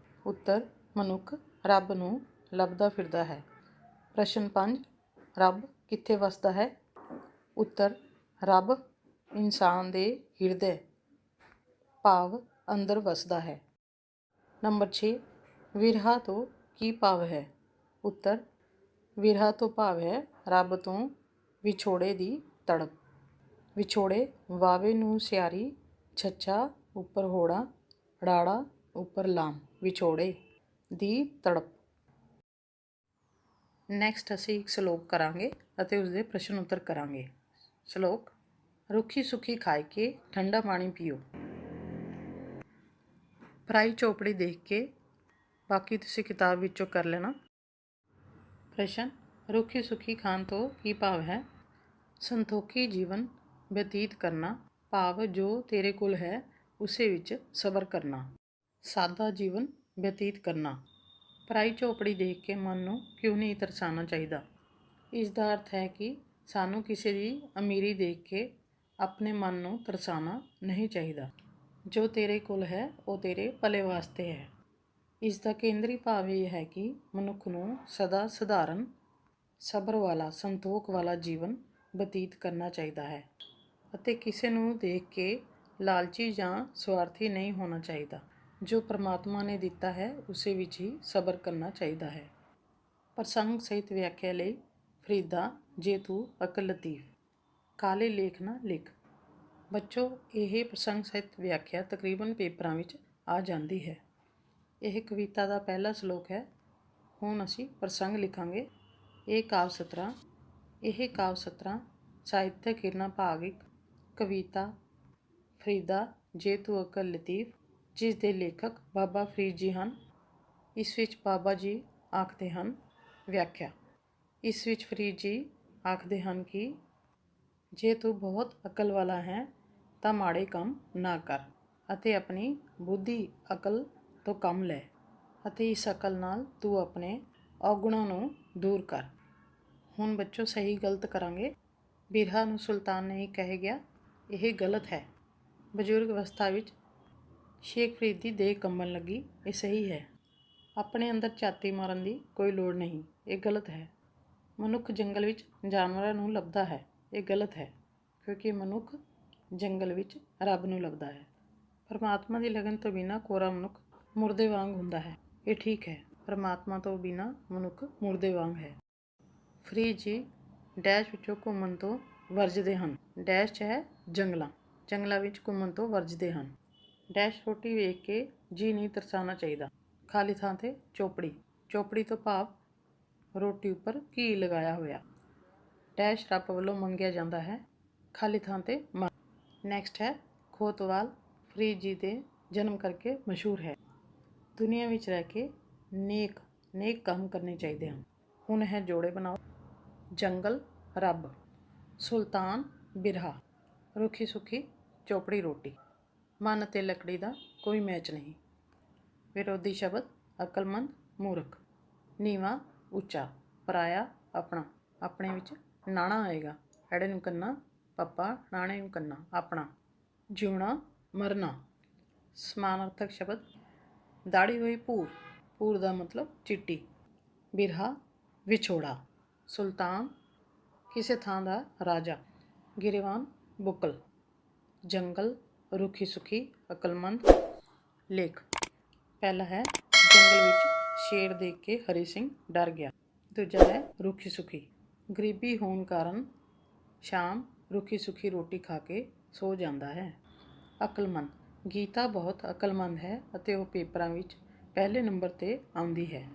ਉੱਤਰ, ਮਨੁੱਖ ਰੱਬ ਨੂੰ ਲੱਭਦਾ ਫਿਰਦਾ ਹੈ। ਪ੍ਰਸ਼ਨ 5, ਰੱਬ ਕਿੱਥੇ ਵਸਦਾ ਹੈ? ਉੱਤਰ, ਰੱਬ ਇਨਸਾਨ ਦੇ ਹਿਰਦੇ ਭਾਵ ਅੰਦਰ ਵਸਦਾ ਹੈ। ਨੰਬਰ 6, ਵਿਰਹਾ ਤੋਂ ਕੀ ਭਾਵ ਹੈ? ਉੱਤਰ, ਵਿਰਹਾ ਤੋਂ ਭਾਵ ਹੈ ਰੱਬ ਤੋਂ ਵਿਛੋੜੇ ਦੀ ਤੜਪ। ਵਿਛੋੜੇ ਵਾਵੇ ਨੂੰ ਸਿਆਰੀ, ਛੱਛਾ ਉੱਪਰ ਹੋੜਾ, ੜਾੜਾ ਉੱਪਰ ਲਾਮ, ਵਿਛੋੜੇ ਦੀ ਤੜਪ। ਨੈਕਸਟ ਅਸੀਂ ਇੱਕ ਸ਼ਲੋਕ ਕਰਾਂਗੇ ਅਤੇ ਉਸਦੇ ਪ੍ਰਸ਼ਨ ਉੱਤਰ ਕਰਾਂਗੇ। ਸ਼ਲੋਕ, ਰੁੱਖੀ ਸੁੱਖੀ ਖਾਏ ਕੇ ਠੰਡਾ ਪਾਣੀ ਪੀਓ। ਪਰਾਈ ਚੌਪੜੀ ਦੇਖ ਕੇ ਬਾਕੀ ਤੁਸੀਂ ਕਿਤਾਬ ਵਿੱਚੋਂ ਕਰ ਲੈਣਾ। ਪ੍ਰਸ਼ਨ, ਰੁੱਖੀ ਸੁੱਖੀ ਖਾਣ ਤੋਂ ਕੀ ਭਾਵ ਹੈ? ਸੰਤੋਖੀ ਜੀਵਨ ਬਤੀਤ ਕਰਨਾ, ਭਾਵ ਜੋ ਤੇਰੇ ਕੋਲ ਹੈ ਉਸੇ ਵਿੱਚ ਸਬਰ ਕਰਨਾ। ਸਾਦਾ ਜੀਵਨ ਬਤੀਤ ਕਰਨਾ। ਪਰਾਈ ਝੋਪੜੀ ਦੇਖ ਕੇ ਮਨ ਨੂੰ ਕਿਉਂ ਨਹੀਂ ਤਰਸਾਉਣਾ ਚਾਹੀਦਾ। ਇਸ ਦਾ ਅਰਥ ਹੈ ਕਿ ਸਾਨੂੰ ਕਿਸੇ ਦੀ ਅਮੀਰੀ ਦੇਖ ਕੇ ਆਪਣੇ ਮਨ ਨੂੰ ਤਰਸਾਉਣਾ ਨਹੀਂ ਚਾਹੀਦਾ। ਜੋ ਤੇਰੇ ਕੋਲ ਹੈ ਉਹ ਤੇਰੇ ਭਲੇ ਵਾਸਤੇ ਹੈ। ਇਸ ਦਾ ਕੇਂਦਰੀ ਭਾਵ ਇਹ ਹੈ ਕਿ ਮਨੁੱਖ ਨੂੰ ਸਦਾ ਸਧਾਰਨ, ਸਬਰ ਵਾਲਾ, ਸੰਤੋਖ ਵਾਲਾ ਜੀਵਨ ਬਤੀਤ ਕਰਨਾ ਚਾਹੀਦਾ ਹੈ ਅਤੇ ਕਿਸੇ ਨੂੰ ਦੇਖ ਕੇ ਲਾਲਚੀ ਜਾਂ ਸਵਾਰਥੀ ਨਹੀਂ ਹੋਣਾ ਚਾਹੀਦਾ। ਜੋ ਪਰਮਾਤਮਾ ਨੇ ਦਿੱਤਾ ਹੈ ਉਸੇ ਵਿੱਚ ਹੀ ਸਬਰ ਕਰਨਾ ਚਾਹੀਦਾ ਹੈ। ਪ੍ਰਸੰਗ ਸਹਿਤ ਵਿਆਖਿਆ ਲਈ ਫਰੀਦਾ, ਜੇ ਤੂੰ ਅਕਲ ਲਤੀਫ। ਕਾਲੇ ਲੇਖ ਨਾ ਲਿਖ। ਬੱਚੋ, ਇਹ ਪ੍ਰਸੰਗ ਸਹਿਤ ਵਿਆਖਿਆ ਤਕਰੀਬਨ ਪੇਪਰਾਂ ਵਿੱਚ ਆ ਜਾਂਦੀ ਹੈ। ਇਹ ਕਵਿਤਾ ਦਾ ਪਹਿਲਾ ਸ਼ਲੋਕ ਹੈ। ਹੁਣ ਅਸੀਂ ਪ੍ਰਸੰਗ ਲਿਖਾਂਗੇ। ਇਹ ਕਾਵਿ ਸਤਰਾਂ ਸਾਹਿਤਕ ਕਿਰਨਾਂ ਭਾਗ 1, ਕਵਿਤਾ ਫਰੀਦਾ, ਜੇ ਤੂੰ ਅਕਲ ਲਤੀਫ, ਜਿਸ ਦੇ ਲੇਖਕ ਬਾਬਾ ਫਰੀਦ ਜੀ ਹਨ। ਇਸ ਵਿੱਚ ਬਾਬਾ ਜੀ ਆਖਦੇ ਹਨ। ਵਿਆਖਿਆ। ਇਸ ਵਿੱਚ ਫਰੀਦ ਜੀ ਆਖਦੇ ਹਨ ਕਿ ਜੇ ਤੂੰ ਬਹੁਤ ਅਕਲ ਵਾਲਾ ਹੈ ਤਾਂ ਮਾੜੇ ਕੰਮ ਨਾ ਕਰ ਅਤੇ ਆਪਣੀ ਬੁੱਧੀ ਅਕਲ ਤੋਂ ਕੰਮ ਲੈ ਅਤੇ ਇਸ ਅਕਲ ਨਾਲ ਤੂੰ ਆਪਣੇ ਔਗੁਣਾਂ ਨੂੰ ਦੂਰ ਕਰ। ਹੁਣ ਬੱਚੋ ਸਹੀ ਗਲਤ ਕਰਾਂਗੇ। ਬਿਰਹਾ ਨੂੰ ਸੁਲਤਾਨ ਨਹੀਂ ਕਹੇ ਗਿਆ, ਇਹ ਗਲਤ ਹੈ। ਬਜ਼ੁਰਗ ਅਵਸਥਾ ਵਿੱਚ ਸ਼ੇਖ ਫਰੀਦ ਦੀ ਦੇਹ ਕੰਬਣ ਲੱਗੀ, ਇਹ ਸਹੀ ਹੈ। ਆਪਣੇ ਅੰਦਰ ਝਾਤੀ ਮਾਰਨ ਦੀ ਕੋਈ ਲੋੜ ਨਹੀਂ, ਇਹ ਗਲਤ ਹੈ। ਮਨੁੱਖ ਜੰਗਲ ਵਿੱਚ ਜਾਨਵਰਾਂ ਨੂੰ ਲੱਭਦਾ ਹੈ, ਇਹ ਗਲਤ ਹੈ ਕਿਉਂਕਿ ਮਨੁੱਖ ਜੰਗਲ ਵਿੱਚ ਰੱਬ ਨੂੰ ਲੱਭਦਾ ਹੈ। ਪਰਮਾਤਮਾ ਦੀ ਲਗਨ ਤੋਂ ਬਿਨਾਂ ਕੋਰਾ ਮਨੁੱਖ ਮੁਰਦੇ ਵਾਂਗ ਹੁੰਦਾ ਹੈ, ਇਹ ਠੀਕ ਹੈ। ਪਰਮਾਤਮਾ ਤੋਂ ਬਿਨਾਂ ਮਨੁੱਖ ਮੁਰਦੇ ਵਾਂਗ ਹੈ। ਫਰੀਦ ਜੀ ਡੈਸ਼ ਵਿੱਚੋਂ ਘੁੰਮਣ ਤੋਂ ਵਰਜਦੇ ਹਨ। ਡੈਸ਼ 'ਚ ਹੈ ਜੰਗਲਾਂ ਵਿੱਚ ਘੁੰਮਣ ਤੋਂ ਵਰਜਦੇ ਹਨ। ਡੈਸ਼ ਰੋਟੀ ਵੇਖ ਕੇ ਜੀ ਨਹੀਂ ਤਰਸਾਉਣਾ ਚਾਹੀਦਾ। ਖਾਲੀ ਥਾਂ 'ਤੇ ਚੋਪੜੀ ਤੋਂ ਭਾਵ ਰੋਟੀ ਉੱਪਰ ਘੀ ਲਗਾਇਆ ਹੋਇਆ। ਡੈਸ਼ ਰੱਬ ਵੱਲੋਂ ਮੰਗਿਆ ਜਾਂਦਾ ਹੈ, ਖਾਲੀ ਥਾਂ 'ਤੇ ਨੈਕਸਟ ਹੈ ਖੋਤਵਾਲ। ਫਰੀਦ ਜੀ ਦੇ ਜਨਮ ਕਰਕੇ ਮਸ਼ਹੂਰ ਹੈ। ਦੁਨੀਆ ਵਿੱਚ ਰਹਿ ਕੇ ਨੇਕ ਕੰਮ ਕਰਨੇ ਚਾਹੀਦੇ ਹਨ। ਹੁਣ ਹੈ ਜੋੜੇ ਬਣਾਓ। ਜੰਗਲ ਰੱਬ, ਸੁਲਤਾਨ ਬਿਰਹਾ, ਰੁੱਖੀ ਸੁੱਖੀ ਚੋਪੜੀ ਰੋਟੀ। ਮਨ ਅਤੇ ਲੱਕੜੀ ਦਾ ਕੋਈ ਮੈਚ ਨਹੀਂ। ਵਿਰੋਧੀ ਸ਼ਬਦ ਅਕਲਮੰਦ ਮੂਰਖ, ਨੀਵਾਂ ਉੱਚਾ, ਪਰਾਇਆ ਆਪਣਾ। ਆਪਣੇ ਵਿੱਚ ਨਾਣਾ ਆਏਗਾ, ਐੜੇ ਨੂੰ ਕੰਨਾ ਪੱਪਾ, ਨਾਣੇ ਨੂੰ ਕੰਨਾ ਆਪਣਾ। ਜਿਉਣਾ ਮਰਨਾ। ਸਮਾਨਾਰਥਕ ਸ਼ਬਦ ਦਾੜੀ ਹੋਈ ਭੂਰ ਦਾ ਮਤਲਬ ਚਿੱਟੀ। ਬਿਰਹਾ ਵਿਛੋੜਾ। ਸੁਲਤਾਨ ਕਿਸੇ ਥਾਂ ਦਾ ਰਾਜਾ। ਗਿਰੇਵਾਨ ਬੁੱਕਲ। ਜੰਗਲ ਰੁੱਖੀ ਸੁੱਖੀ ਅਕਲਮੰਦ। ਲੇਖ ਪਹਿਲਾ ਹੈ ਜੰਗਲ ਵਿੱਚ ਸ਼ੇਰ ਦੇਖ ਕੇ ਹਰੀ ਸਿੰਘ ਡਰ ਗਿਆ। ਦੂਜਾ ਹੈ ਰੁੱਖੀ ਸੁੱਖੀ। ਗਰੀਬੀ ਹੋਣ ਕਾਰਨ ਸ਼ਾਮ ਰੁੱਖੀ ਸੁੱਖੀ ਰੋਟੀ ਖਾ ਕੇ ਸੋ ਜਾਂਦਾ ਹੈ। ਅਕਲਮੰਦ। ਗੀਤਾ ਬਹੁਤ ਅਕਲਮੰਦ ਹੈ ਅਤੇ ਉਹ ਪੇਪਰਾਂ ਵਿੱਚ ਪਹਿਲੇ ਨੰਬਰ 'ਤੇ ਆਉਂਦੀ ਹੈ।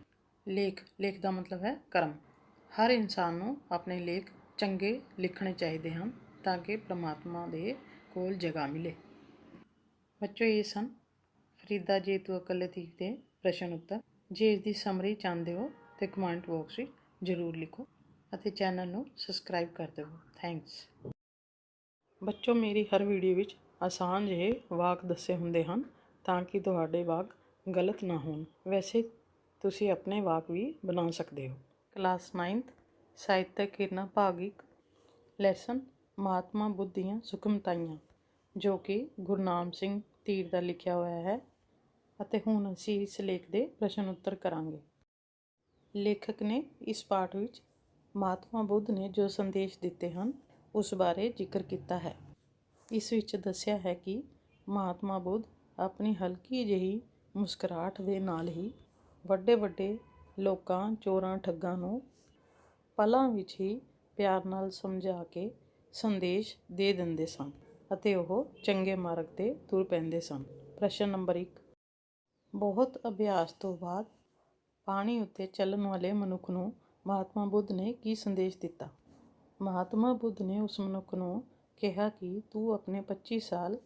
ਲੇਖ ਦਾ ਮਤਲਬ ਹੈ ਕਰਮ। ਹਰ ਇਨਸਾਨ ਨੂੰ ਆਪਣੇ ਲੇਖ ਚੰਗੇ ਲਿਖਣੇ ਚਾਹੀਦੇ ਹਨ ਤਾਂ ਕਿ ਪਰਮਾਤਮਾ ਦੇ ਕੋਲ ਜਗ੍ਹਾ ਮਿਲੇ। ਬੱਚੋ, ਇਹ ਸਨ ਫਰੀਦਾ, ਜੇ ਤੂੰ ਅਕਲ ਲਤੀਫ ਦੇ ਪ੍ਰਸ਼ਨ ਉੱਤਰ। ਜੇ ਇਸ ਦੀ ਸਮਰੀ ਚਾਹੁੰਦੇ ਹੋ ਤਾਂ ਕਮੈਂਟ ਬਾਕਸ ਵਿੱਚ ਜ਼ਰੂਰ ਲਿਖੋ ਅਤੇ ਚੈਨਲ ਨੂੰ ਸਬਸਕ੍ਰਾਈਬ ਕਰ ਦੇਵੋ। ਥੈਂਕਸ। ਬੱਚੋ, ਮੇਰੀ ਹਰ ਵੀਡੀਓ ਵਿੱਚ ਆਸਾਨ ਜਿਹੇ ਵਾਕ ਦੱਸੇ ਹੁੰਦੇ ਹਨ ਤਾਂ ਕਿ ਤੁਹਾਡੇ ਵਾਕ ਗਲਤ ਨਾ ਹੋਣ। ਵੈਸੇ ਤੁਸੀਂ ਆਪਣੇ ਵਾਕ ਵੀ ਬਣਾ ਸਕਦੇ ਹੋ। ਕਲਾਸ 9th ਸਾਹਿਤਕ ਕਿਰਨਾਂ ਭਾਗ 1, ਲੈਸਨ ਮਹਾਤਮਾ ਬੁੱਧ ਦੀਆਂ ਸੁਖਮਤਾਈਆਂ, ਜੋ ਕਿ ਗੁਰਨਾਮ ਸਿੰਘ ਧੀਰ ਦਾ ਲਿਖਿਆ ਹੋਇਆ ਹੈ ਅਤੇ ਹੁਣ ਅਸੀਂ ਇਸ ਲੇਖ ਦੇ ਪ੍ਰਸ਼ਨ ਉੱਤਰ ਕਰਾਂਗੇ। ਲੇਖਕ ਨੇ ਇਸ ਪਾਠ ਵਿੱਚ ਮਹਾਤਮਾ ਬੁੱਧ ਨੇ ਜੋ ਸੰਦੇਸ਼ ਦਿੱਤੇ ਹਨ ਉਸ ਬਾਰੇ ਜ਼ਿਕਰ ਕੀਤਾ ਹੈ। ਇਸ ਵਿੱਚ ਦੱਸਿਆ ਹੈ ਕਿ ਮਹਾਤਮਾ ਬੁੱਧ ਆਪਣੀ ਹਲਕੀ ਜਿਹੀ ਮੁਸਕਰਾਹਟ ਦੇ ਨਾਲ ਹੀ ਵੱਡੇ ਲੋਕਾਂ, ਚੋਰਾਂ, ਠੱਗਾਂ ਨੂੰ ਪਲਾਂ ਵਿੱਚ ਹੀ ਪਿਆਰ ਨਾਲ ਸਮਝਾ ਕੇ ਸੰਦੇਸ਼ ਦੇ ਦਿੰਦੇ ਸਨ ਅਤੇ ਉਹ ਚੰਗੇ ਮਾਰਗ 'ਤੇ ਤੁਰ ਪੈਂਦੇ ਸਨ। ਪ੍ਰਸ਼ਨ ਨੰਬਰ 1। ਬਹੁਤ ਅਭਿਆਸ ਤੋਂ ਬਾਅਦ ਪਾਣੀ ਉੱਤੇ ਚੱਲਣ ਵਾਲੇ ਮਨੁੱਖ ਨੂੰ ਮਹਾਤਮਾ ਬੁੱਧ ਨੇ ਕੀ ਸੰਦੇਸ਼ ਦਿੱਤਾ? ਮਹਾਤਮਾ ਬੁੱਧ ਨੇ ਉਸ ਮਨੁੱਖ ਨੂੰ ਕਿਹਾ ਕਿ ਤੂੰ ਆਪਣੇ 25 ਸਾਲ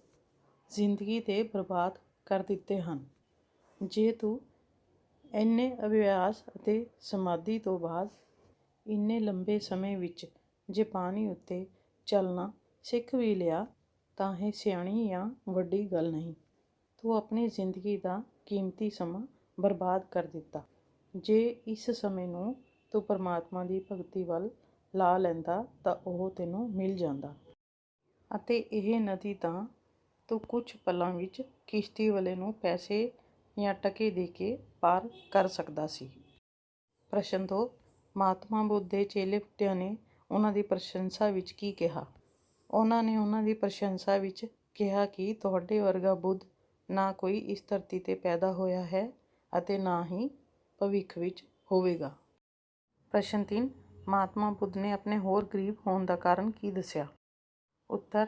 ਜ਼ਿੰਦਗੀ ਦੇ ਬਰਬਾਦ ਕਰ ਦਿੱਤੇ ਹਨ। ਜੇ ਤੂੰ ਇੰਨੇ ਅਭਿਆਸ ਅਤੇ ਸਮਾਧੀ ਤੋਂ ਬਾਅਦ ਇੰਨੇ ਲੰਬੇ ਸਮੇਂ ਵਿੱਚ ਜੇ ਪਾਣੀ ਉੱਤੇ ਚੱਲਣਾ ਸਿੱਖ ਵੀ ਲਿਆ ਤਾਂ ਇਹ ਸਿਆਣੀ ਜਾਂ ਵੱਡੀ ਗੱਲ ਨਹੀਂ। ਤੂੰ ਆਪਣੀ ਜ਼ਿੰਦਗੀ ਦਾ ਕੀਮਤੀ ਸਮਾਂ ਬਰਬਾਦ ਕਰ ਦਿੱਤਾ। ਜੇ ਇਸ ਸਮੇਂ ਨੂੰ ਤੂੰ ਪਰਮਾਤਮਾ ਦੀ ਭਗਤੀ ਵੱਲ ਲਾ ਲੈਂਦਾ ਤਾਂ ਉਹ ਤੈਨੂੰ ਮਿਲ ਜਾਂਦਾ, ਅਤੇ ਇਹ ਨਦੀ ਤਾਂ ਤੂੰ ਕੁਝ ਪਲਾਂ ਵਿੱਚ ਕਿਸ਼ਤੀ ਵਾਲੇ ਨੂੰ ਪੈਸੇ ਜਾਂ ਟਕੇ ਦੇ ਕੇ ਪਾਰ ਕਰ ਸਕਦਾ ਸੀ। ਪ੍ਰਸ਼ਨ 2, ਮਹਾਤਮਾ ਬੁੱਧ ਦੇ ਚੇਲੇ ਬੁੱਢਿਆਂ ਨੇ ਉਹਨਾਂ ਦੀ ਪ੍ਰਸ਼ੰਸਾ ਵਿੱਚ ਕੀ ਕਿਹਾ? ਉਹਨਾਂ ਨੇ ਉਹਨਾਂ ਦੀ ਪ੍ਰਸ਼ੰਸਾ ਵਿੱਚ ਕਿਹਾ ਕਿ ਤੁਹਾਡੇ ਵਰਗਾ ਬੁੱਧ ਨਾ ਕੋਈ ਇਸ ਧਰਤੀ 'ਤੇ ਪੈਦਾ ਹੋਇਆ ਹੈ ਅਤੇ ਨਾ ਹੀ ਭਵਿੱਖ ਵਿੱਚ ਹੋਵੇਗਾ। ਪ੍ਰਸ਼ਨ 3, ਮਹਾਤਮਾ ਬੁੱਧ ਨੇ ਆਪਣੇ ਹੋਰ ਗਰੀਬ ਹੋਣ ਦਾ ਕਾਰਨ ਕੀ ਦੱਸਿਆ? ਉੱਤਰ,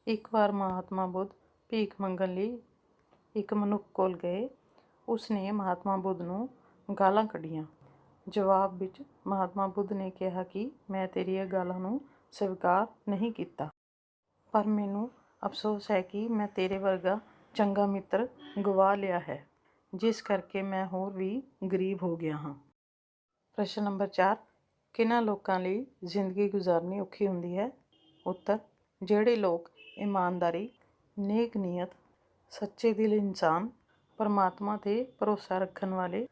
ਇੱਕ ਵਾਰ ਮਹਾਤਮਾ ਬੁੱਧ ਭੀਖ ਮੰਗਣ ਲਈ ਇੱਕ ਮਨੁੱਖ ਕੋਲ ਗਏ। ਉਸਨੇ ਮਹਾਤਮਾ ਬੁੱਧ ਨੂੰ ਗਾਲਾਂ ਕੱਢੀਆਂ। ਜਵਾਬ ਵਿੱਚ ਮਹਾਤਮਾ ਬੁੱਧ ਨੇ ਕਿਹਾ ਕਿ ਮੈਂ ਤੇਰੀਆਂ ਗਾਲਾਂ ਨੂੰ ਸਵੀਕਾਰ ਨਹੀਂ ਕੀਤਾ, ਪਰ ਮੈਨੂੰ ਅਫਸੋਸ ਹੈ ਕਿ ਮੈਂ ਤੇਰੇ ਵਰਗਾ ਚੰਗਾ ਮਿੱਤਰ ਗਵਾ ਲਿਆ ਹੈ, ਜਿਸ ਕਰਕੇ ਮੈਂ ਹੋਰ ਵੀ ਗਰੀਬ ਹੋ ਗਿਆ ਹਾਂ। ਪ੍ਰਸ਼ਨ ਨੰਬਰ 4, ਕਿਹਨਾਂ ਲੋਕਾਂ ਲਈ ਜ਼ਿੰਦਗੀ ਗੁਜ਼ਾਰਨੀ ਔਖੀ ਹੁੰਦੀ ਹੈ? ਉੱਤਰ, ਜਿਹੜੇ ਲੋਕ ਇਮਾਨਦਾਰੀ, ਨੇਕ ਨੀਅਤ, ਸੱਚੇ ਦਿਲ ਇਨਸਾਨ, ਪਰਮਾਤਮਾ 'ਤੇ ਭਰੋਸਾ ਰੱਖਣ ਵਾਲੇ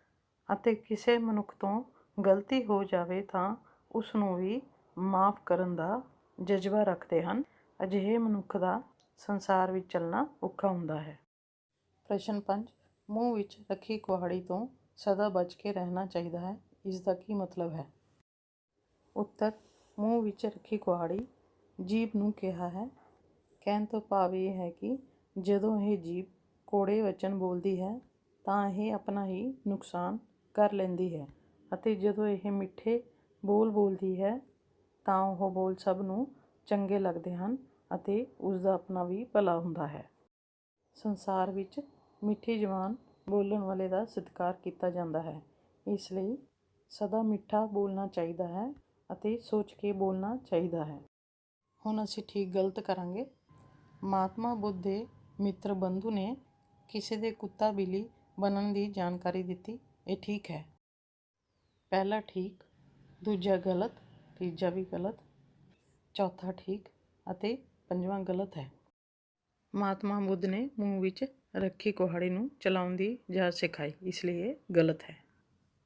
ਅਤੇ ਕਿਸੇ ਮਨੁੱਖ ਤੋਂ ਗਲਤੀ ਹੋ ਜਾਵੇ ਤਾਂ ਉਸ ਨੂੰ ਵੀ ਮਾਫ਼ ਕਰਨ ਦਾ ਜਜ਼ਬਾ ਰੱਖਦੇ ਹਨ, ਅਜਿਹੇ ਮਨੁੱਖ ਦਾ ਸੰਸਾਰ ਵਿੱਚ ਚੱਲਣਾ ਔਖਾ ਹੁੰਦਾ ਹੈ। ਪ੍ਰਸ਼ਨ 5, ਮੂੰਹ ਵਿੱਚ ਰੱਖੀ ਕੁਹਾੜੀ ਤੋਂ ਸਦਾ ਬਚ ਕੇ ਰਹਿਣਾ ਚਾਹੀਦਾ ਹੈ, ਇਸ ਦਾ ਕੀ ਮਤਲਬ ਹੈ? ਉੱਤਰ, ਮੂੰਹ ਵਿੱਚ ਰੱਖੀ ਕੁਹਾੜੀ ਜੀਭ ਨੂੰ ਕਿਹਾ ਹੈ। ਕਹਿਣ ਤੋਂ ਭਾਵ ਇਹ ਹੈ ਕਿ ਜਦੋਂ ਇਹ ਜੀਭ ਕੌੜੇ ਵਚਨ ਬੋਲਦੀ ਹੈ ਤਾਂ ਇਹ ਆਪਣਾ ਹੀ ਨੁਕਸਾਨ ਕਰ ਲੈਂਦੀ ਹੈ, ਅਤੇ ਜਦੋਂ ਇਹ ਮਿੱਠੇ ਬੋਲ ਬੋਲਦੀ ਹੈ ਤਾਂ ਉਹ ਬੋਲ ਸਭ ਨੂੰ ਚੰਗੇ ਲੱਗਦੇ ਹਨ ਅਤੇ ਉਸ ਦਾ ਆਪਣਾ ਵੀ ਭਲਾ ਹੁੰਦਾ ਹੈ। ਸੰਸਾਰ ਵਿੱਚ ਮਿੱਠੀ ਜ਼ੁਬਾਨ ਬੋਲਣ ਵਾਲੇ ਦਾ ਸਤਿਕਾਰ ਕੀਤਾ ਜਾਂਦਾ ਹੈ, ਇਸ ਲਈ ਸਦਾ ਮਿੱਠਾ ਬੋਲਣਾ ਚਾਹੀਦਾ ਹੈ ਅਤੇ ਸੋਚ ਕੇ ਬੋਲਣਾ ਚਾਹੀਦਾ ਹੈ। ਹੁਣ ਅਸੀਂ ਠੀਕ ਗਲਤ ਕਰਾਂਗੇ। ਮਹਾਤਮਾ ਬੁੱਧ ਦੇ ਮਿੱਤਰ ਬੰਧੂ ਨੇ ਕਿਸੇ ਦੇ ਕੁੱਤਾ ਬਿੱਲੀ ਬਣਨ ਦੀ ਜਾਣਕਾਰੀ ਦਿੱਤੀ, ਇਹ ਠੀਕ ਹੈ? ਪਹਿਲਾ ਠੀਕ, ਦੂਜਾ ਗਲਤ, ਤੀਜਾ ਵੀ ਗਲਤ, ਚੌਥਾ ਠੀਕ ਅਤੇ ਪੰਜਵਾਂ ਗਲਤ ਹੈ। ਮਹਾਤਮਾ ਬੁੱਧ ਨੇ ਮੂੰਹ ਵਿੱਚ ਰੱਖੀ ਕੁਹਾੜੀ ਨੂੰ ਚਲਾਉਣ ਦੀ ਜਾਚ ਸਿਖਾਈ, ਇਸ ਲਈ ਇਹ ਗਲਤ ਹੈ।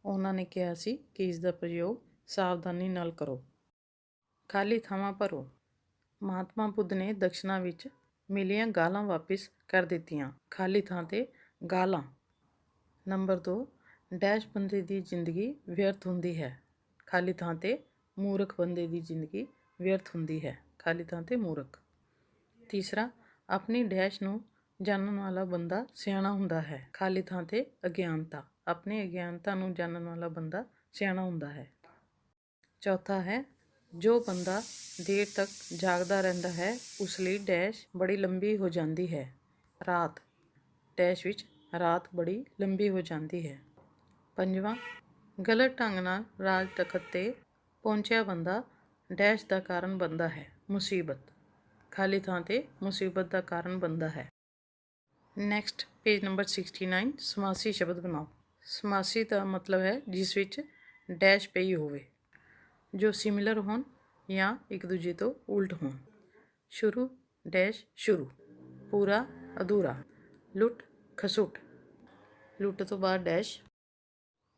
ਉਹਨਾਂ ਨੇ ਕਿਹਾ ਸੀ ਕਿ ਇਸ ਦਾ ਪ੍ਰਯੋਗ ਸਾਵਧਾਨੀ ਨਾਲ ਕਰੋ। ਖਾਲੀ ਥਾਵਾਂ ਭਰੋ। ਮਹਾਤਮਾ ਬੁੱਧ ਨੇ ਦਕਸ਼ਨਾ ਵਿੱਚ ਮਿਲੀਆਂ ਗਾਲਾਂ ਵਾਪਿਸ ਕਰ ਦਿੱਤੀਆਂ। ਖਾਲੀ ਥਾਂ 'ਤੇ ਗਾਲਾਂ। ਨੰਬਰ 2, ਡੈਸ਼ ਬੰਦੇ ਦੀ ਜ਼ਿੰਦਗੀ ਵਿਅਰਥ ਹੁੰਦੀ ਹੈ। ਖਾਲੀ ਥਾਂ 'ਤੇ ਮੂਰਖ ਬੰਦੇ ਦੀ ਜ਼ਿੰਦਗੀ ਵਿਅਰਥ ਹੁੰਦੀ ਹੈ। ਖਾਲੀ ਥਾਂ 'ਤੇ ਮੂਰਖ। ਤੀਸਰਾ, ਆਪਣੀ ਡੈਸ਼ ਨੂੰ ਜਾਣਨ ਵਾਲਾ ਬੰਦਾ ਸਿਆਣਾ ਹੁੰਦਾ ਹੈ। ਖਾਲੀ ਥਾਂ 'ਤੇ ਅਗਿਆਨਤਾ। ਆਪਣੀ ਅਗਿਆਨਤਾ ਨੂੰ ਜਾਣਨ ਵਾਲਾ ਬੰਦਾ ਸਿਆਣਾ ਹੁੰਦਾ ਹੈ। ਚੌਥਾ ਹੈ, ਜੋ ਬੰਦਾ ਦੇਰ ਤੱਕ ਜਾਗਦਾ ਰਹਿੰਦਾ ਹੈ ਉਸ ਲਈ ਡੈਸ਼ ਬੜੀ ਲੰਬੀ ਹੋ ਜਾਂਦੀ ਹੈ। ਰਾਤ। ਡੈਸ਼ ਵਿੱਚ ਰਾਤ ਬੜੀ ਲੰਬੀ ਹੋ ਜਾਂਦੀ ਹੈ। ਪੰਜਵਾਂ, ਗਲਤ ਢੰਗ ਨਾਲ ਰਾਜ ਤਖਤ 'ਤੇ ਪਹੁੰਚਿਆ ਬੰਦਾ ਡੈਸ਼ ਦਾ ਕਾਰਨ ਬਣਦਾ ਹੈ। ਮੁਸੀਬਤ। ਖਾਲੀ ਥਾਂ 'ਤੇ ਮੁਸੀਬਤ ਦਾ ਕਾਰਨ ਬਣਦਾ ਹੈ। ਨੈਕਸਟ, ਪੇਜ ਨੰਬਰ 69, ਸਮਾਸੀ ਸ਼ਬਦ ਬਣਾਓ। ਸਮਾਸੀ ਦਾ ਮਤਲਬ ਹੈ ਜਿਸ ਵਿੱਚ ਡੈਸ਼ ਪਈ ਹੋਵੇ, ਜੋ ਸਿਮਿਲਰ ਹੋਣ ਜਾਂ ਇੱਕ ਦੂਜੇ ਤੋਂ ਉਲਟ ਹੋਣ। ਸ਼ੁਰੂ, ਡੈਸ਼ ਸ਼ੁਰੂ। ਪੂਰਾ, ਅਧੂਰਾ। ਲੁੱਟ ਖਸੁੱਟ। ਲੁੱਟ ਤੋਂ ਬਾਅਦ ਡੈਸ਼,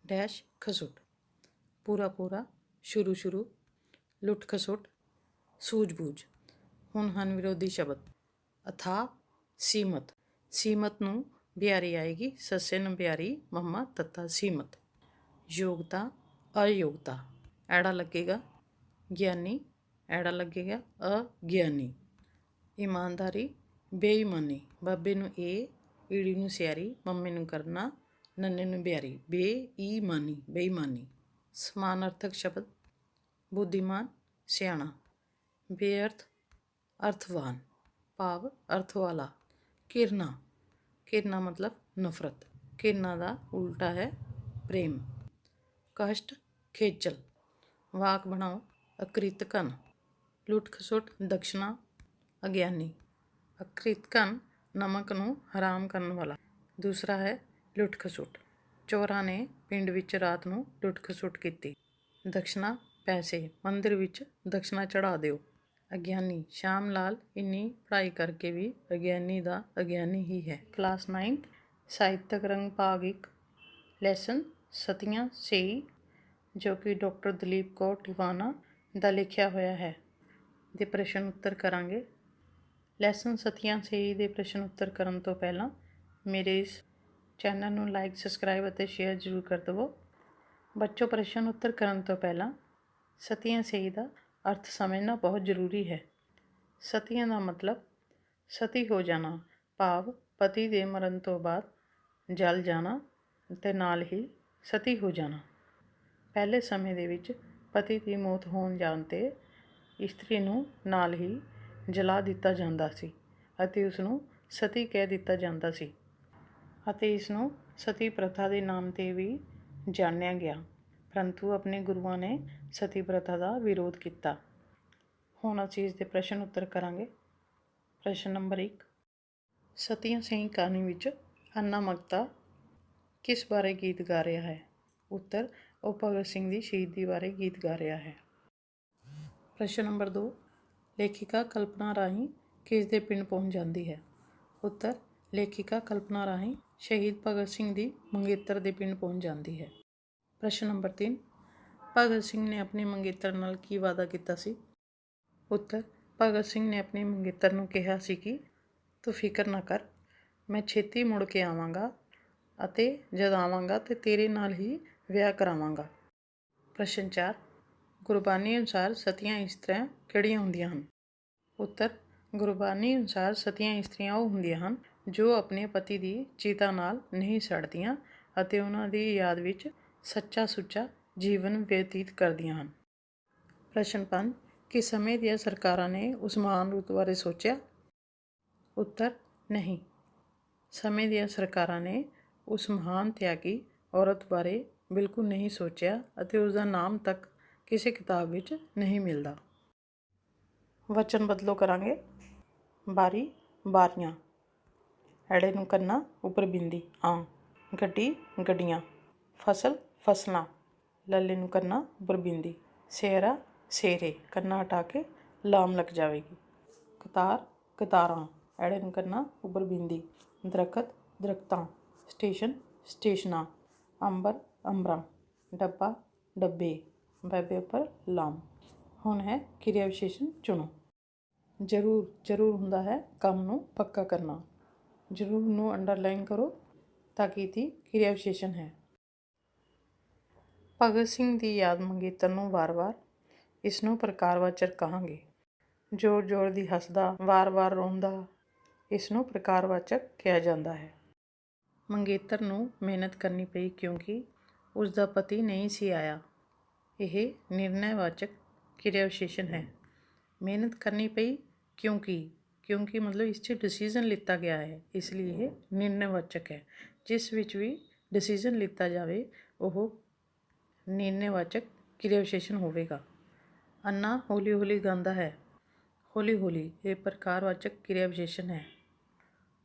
ਡੈਸ਼ ਖਸੁੱਟ। ਪੂਰਾ ਪੂਰਾ, ਸ਼ੁਰੂ ਸ਼ੁਰੂ, ਲੁੱਟ ਖਸੁੱਟ, ਸੂਝ-ਬੂਝ। ਹੁਣ ਹਨ ਵਿਰੋਧੀ ਸ਼ਬਦ। ਅਥਾਹ, ਸੀਮਤ। ਸੀਮਤ ਨੂੰ ਬਿਆਰੀ ਆਏਗੀ, ਸੱਸੇ ਨੂੰ ਬਿਆਰੀ, ਮਮਾ ਤੱਤਾ ਸੀਮਤ। ਯੋਗਤਾ, ਅਯੋਗਤਾ। ਐੜਾ ਲੱਗੇਗਾ ਗਿਆਨੀ, ਐੜਾ ਲੱਗੇਗਾ ਅਗਿਆਨੀ। ਇਮਾਨਦਾਰੀ, ਬੇਈਮਾਨੀ। ਬਾਬੇ ਨੂੰ ਏ, ਈੜੀ ਨੂੰ ਸਿਆਰੀ, ਮੰਮੇ ਨੂੰ ਕਰਨਾ, ਨੰਨੇ ਨੂੰ ਬਿਆਰੀ, ਬੇਈਮਾਨੀ, ਬੇਈਮਾਨੀ। ਸਮਾਨਾਰਥਕ ਸ਼ਬਦ। ਬੁੱਧੀਮਾਨ, ਸਿਆਣਾ। ਬੇਅਰਥ, ਅਰਥਵਾਨ, ਭਾਵ ਅਰਥ ਵਾਲਾ। ਘਿਰਨਾ। ਘਿਰਨਾ ਮਤਲਬ ਨਫ਼ਰਤ। ਘਿਰਨਾ ਦਾ ਉਲਟਾ ਹੈ ਪ੍ਰੇਮ। ਕਸ਼ਟ, ਖੇਚਲ। ਵਾਕ ਬਣਾਓ। ਅਕ੍ਰਿਤਕਨ। ਲੁੱਟ ਖਸੁੱਟ, ਦਕਸ਼ਨਾ, ਅਗਿਆਨੀ। ਅਕ੍ਰਿਤਕਨ, ਨਮਕ ਨੂੰ ਹਰਾਮ ਕਰਨ ਵਾਲਾ। ਦੂਸਰਾ ਹੈ ਲੁੱਟ ਖਸੁੱਟ। ਚੋਰਾਂ ਨੇ ਪਿੰਡ ਵਿੱਚ ਰਾਤ ਨੂੰ ਲੁੱਟ ਖਸੁੱਟ ਕੀਤੀ। ਦਕਸ਼ਨਾ, ਪੈਸੇ। ਮੰਦਿਰ ਵਿੱਚ ਦਕਸ਼ਨਾ ਚੜ੍ਹਾ ਦਿਓ। ਅਗਿਆਨੀ, ਸ਼ਾਮ ਲਾਲ ਇੰਨੀ ਪੜ੍ਹਾਈ ਕਰਕੇ ਵੀ ਅਗਿਆਨੀ ਦਾ ਅਗਿਆਨੀ ਹੀ ਹੈ। ਕਲਾਸ 9, ਸਾਹਿਤਕ ਰੰਗ ਭਾਗ 1, ਲੈਸਨ ਸਤੀਆਂ ਸਈ, ਜੋ ਕਿ ਡਾਕਟਰ ਦਲੀਪ ਕੌਰ ਟਿਵਾਣਾ ਦਾ ਲਿਖਿਆ ਹੋਇਆ ਹੈ, ਦੇ ਪ੍ਰਸ਼ਨ ਉੱਤਰ ਕਰਾਂਗੇ। ਲੈਸਨ ਸਤੀਆਂ ਸਈ ਦੇ ਪ੍ਰਸ਼ਨ ਉੱਤਰ ਕਰਨ ਤੋਂ ਪਹਿਲਾਂ ਮੇਰੇ ਇਸ ਚੈਨਲ ਨੂੰ ਲਾਈਕ, ਸਬਸਕ੍ਰਾਈਬ ਅਤੇ ਸ਼ੇਅਰ ਜ਼ਰੂਰ ਕਰ ਦੇਵੋ। ਬੱਚੋ, ਪ੍ਰਸ਼ਨ ਉੱਤਰ ਕਰਨ ਤੋਂ ਪਹਿਲਾਂ ਸਤੀਆਂ ਸਈ ਦਾ ਅਰਥ ਸਮਝਣਾ ਬਹੁਤ ਜ਼ਰੂਰੀ ਹੈ। ਸਤੀਆਂ ਦਾ ਮਤਲਬ ਸਤੀ ਹੋ ਜਾਣਾ, ਭਾਵ ਪਤੀ ਦੇ ਮਰਨ ਤੋਂ ਬਾਅਦ ਜਲ ਜਾਣਾ ਅਤੇ ਨਾਲ ਹੀ ਸਤੀ ਹੋ ਜਾਣਾ। ਪਹਿਲੇ ਸਮੇਂ ਦੇ ਵਿੱਚ ਪਤੀ ਦੀ ਮੌਤ ਹੋਣ ਜਾਣ 'ਤੇ ਇਸਤਰੀ ਨੂੰ ਨਾਲ ਹੀ ਜਲਾ ਦਿੱਤਾ ਜਾਂਦਾ ਸੀ ਅਤੇ ਉਸ ਨੂੰ ਸਤੀ ਕਹਿ ਦਿੱਤਾ ਜਾਂਦਾ ਸੀ ਅਤੇ ਇਸ ਨੂੰ ਸਤੀ ਪ੍ਰਥਾ ਦੇ ਨਾਮ 'ਤੇ ਵੀ ਜਾਣਿਆ ਗਿਆ, ਪਰੰਤੂ ਆਪਣੇ ਗੁਰੂਆਂ ਨੇ ਸਤੀ ਪ੍ਰਥਾ ਦਾ ਵਿਰੋਧ ਕੀਤਾ। ਹੁਣ ਅਸੀਂ ਇਸ ਦੇ ਪ੍ਰਸ਼ਨ ਉੱਤਰ ਕਰਾਂਗੇ। ਪ੍ਰਸ਼ਨ ਨੰਬਰ 1, ਸਤੀਆਂ ਸਈ ਕਹਾਣੀ ਵਿੱਚ ਅੰਨਾ ਮਹਤਾ ਕਿਸ ਬਾਰੇ ਗੀਤ ਗਾ ਰਿਹਾ ਹੈ? ਉੱਤਰ, ਉਹ ਭਗਤ ਸਿੰਘ ਦੀ ਸ਼ਹੀਦੀ ਬਾਰੇ ਗੀਤ ਗਾ ਰਿਹਾ ਹੈ। ਪ੍ਰਸ਼ਨ ਨੰਬਰ 2, ਲੇਖਿਕਾ ਕਲਪਨਾ ਰਾਹੀਂ ਕਿਸ ਦੇ ਪਿੰਡ ਪਹੁੰਚ ਜਾਂਦੀ ਹੈ? ਉੱਤਰ, ਲੇਖਿਕਾ ਕਲਪਨਾ ਰਾਹੀਂ ਸ਼ਹੀਦ ਭਗਤ ਸਿੰਘ ਦੀ ਮੰਗੇਤਰ ਦੇ ਪਿੰਡ ਪਹੁੰਚ ਜਾਂਦੀ ਹੈ। ਪ੍ਰਸ਼ਨ ਨੰਬਰ 3, ਭਗਤ ਸਿੰਘ ਨੇ ਆਪਣੀ ਮੰਗੇਤਰ ਨਾਲ ਕੀ ਵਾਅਦਾ ਕੀਤਾ ਸੀ? ਉੱਤਰ, ਭਗਤ ਸਿੰਘ ਨੇ ਆਪਣੀ ਮੰਗੇਤਰ ਨੂੰ ਕਿਹਾ ਸੀ ਕਿ ਤੂੰ ਫਿਕਰ ਨਾ ਕਰ, ਮੈਂ ਛੇਤੀ ਮੁੜ ਕੇ ਆਵਾਂਗਾ ਅਤੇ ਜਦ ਆਵਾਂਗਾ ਤੇ ਤੇਰੇ ਨਾਲ ਹੀ ਵਿਆਹ ਕਰਾਵਾਂਗਾ। ਪ੍ਰਸ਼ਨ 4, ਗੁਰਬਾਣੀ ਅਨੁਸਾਰ ਸਤੀਆਂ ਇਸਤਰੀਆਂ ਕਿਹੜੀਆਂ ਹੁੰਦੀਆਂ ਹਨ? ਉੱਤਰ, ਗੁਰਬਾਣੀ ਅਨੁਸਾਰ ਸਤੀਆਂ ਇਸਤਰੀਆਂ ਉਹ ਹੁੰਦੀਆਂ ਹਨ ਜੋ ਆਪਣੇ ਪਤੀ ਦੀ ਚਿਤਾ ਨਾਲ ਨਹੀਂ ਸੜਦੀਆਂ ਅਤੇ ਉਹਨਾਂ ਦੀ ਯਾਦ ਵਿੱਚ ਸੱਚਾ ਸੁੱਚਾ ਜੀਵਨ ਬਤੀਤ ਕਰਦੀਆਂ ਹਨ। ਪ੍ਰਸ਼ਨ 5, ਕਿ ਸਮੇਂ ਦੀਆਂ ਸਰਕਾਰਾਂ ਨੇ ਉਸ ਮਹਾਨ ਰੁੱਤ ਬਾਰੇ ਸੋਚਿਆ? ਉੱਤਰ, ਨਹੀਂ, ਸਮੇਂ ਦੀਆਂ ਸਰਕਾਰਾਂ ਨੇ ਉਸ ਮਹਾਨ ਤਿਆਗੀ ਔਰਤ ਬਾਰੇ ਬਿਲਕੁਲ ਨਹੀਂ ਸੋਚਿਆ ਅਤੇ ਉਸ ਦਾ ਨਾਮ ਤੱਕ ਕਿਸੇ ਕਿਤਾਬ ਵਿੱਚ ਨਹੀਂ ਮਿਲਦਾ। ਵਚਨ ਬਦਲੋ ਕਰਾਂਗੇ। ਬਾਰੀ ਬਾਰੀਆਂ, ਐੜੇ ਨੂੰ ਕੰਨਾ ਉੱਪਰ ਬਿੰਦੀ ਆਂ, ਗੱਡੀ ਗੱਡੀਆਂ, ਫਸਲ ਫਸਲਾਂ, ਲੱਲੇ ਨੂੰ ਕੰਨਾ ਉੱਪਰ ਬਿੰਦੀ, ਸਿਹਰਾ ਸਿਹਰੇ, ਕੰਨਾ ਹਟਾ ਕੇ ਲਾਮ ਲੱਗ ਜਾਵੇਗੀ। ਕਤਾਰ ਕਤਾਰਾਂ, ਐੜੇ ਨੂੰ ਕੰਨਾ ਉੱਪਰ ਬਿੰਦੀ, ਦਰਖਤ ਦਰਖਤਾਂ, ਸਟੇਸ਼ਨ ਸਟੇਸ਼ਨਾਂ, ਅੰਬਰ ਅੰਬਰਾਂ, ਡੱਬਾ ਡੱਬੇ, ਬੈਬੇ ਉੱਪਰ ਲਾਮ। ਹੁਣ ਹੈ ਕਿਰਿਆ ਵਿਸ਼ੇਸ਼ਣ ਚੁਣੋ। ਜ਼ਰੂਰ, ਜ਼ਰੂਰ ਹੁੰਦਾ ਹੈ ਕੰਮ ਨੂੰ ਪੱਕਾ ਕਰਨਾ। ਜ਼ਰੂਰ ਨੂੰ ਅੰਡਰਲਾਈਨ ਕਰੋ ਤਾਂ ਕਿ ਇਹਦੀ ਕਿਰਿਆ ਵਿਸ਼ੇਸ਼ਣ ਹੈ। ਭਗਤ ਸਿੰਘ ਦੀ ਯਾਦ ਮੰਗੇਤਰ ਨੂੰ ਵਾਰ-ਵਾਰ, ਇਸ ਨੂੰ ਪ੍ਰਕਾਰਵਾਚਕ ਕਹਾਂਗੇ। ਜ਼ੋਰ ਜ਼ੋਰ ਦੀ ਹੱਸਦਾ, ਵਾਰ-ਵਾਰ ਰੋਂਦਾ, ਇਸ ਨੂੰ ਪ੍ਰਕਾਰਵਾਚਕ ਕਿਹਾ ਜਾਂਦਾ ਹੈ। ਮੰਗੇਤਰ ਨੂੰ ਮਿਹਨਤ ਕਰਨੀ ਪਈ ਕਿਉਂਕਿ ਉਸ ਦਾ ਪਤੀ ਨਹੀਂ ਸੀ ਆਇਆ, ਇਹ ਨਿਰਣੈਵਾਚਕ ਕਿਰਿਆ ਵਿਸ਼ੇਸ਼ਣ ਹੈ। ਮਿਹਨਤ ਕਰਨੀ ਪਈ ਕਿਉਂਕਿ, ਕਿਉਂਕਿ ਮਤਲਬ ਇਸ 'ਚ ਡਿਸੀਜ਼ਨ ਲਿੱਤਾ ਗਿਆ ਹੈ, ਇਸ ਲਈ ਇਹ ਨਿਰਣੈਵਾਚਕ ਹੈ। ਜਿਸ ਵਿੱਚ ਵੀ ਡਿਸੀਜ਼ਨ ਲਿੱਤਾ ਜਾਵੇ ਉਹ ਨਿਰਣੈਵਾਚਕ ਕਿਰਿਆ ਵਿਸ਼ੇਸ਼ਣ ਹੋਵੇਗਾ। ਅੰਨਾ ਹੌਲੀ ਹੌਲੀ ਗਾਉਂਦਾ ਹੈ, ਹੌਲੀ ਹੌਲੀ, ਇਹ ਪ੍ਰਕਾਰਵਾਚਕ ਕਿਰਿਆ ਵਿਸ਼ੇਸ਼ਣ ਹੈ।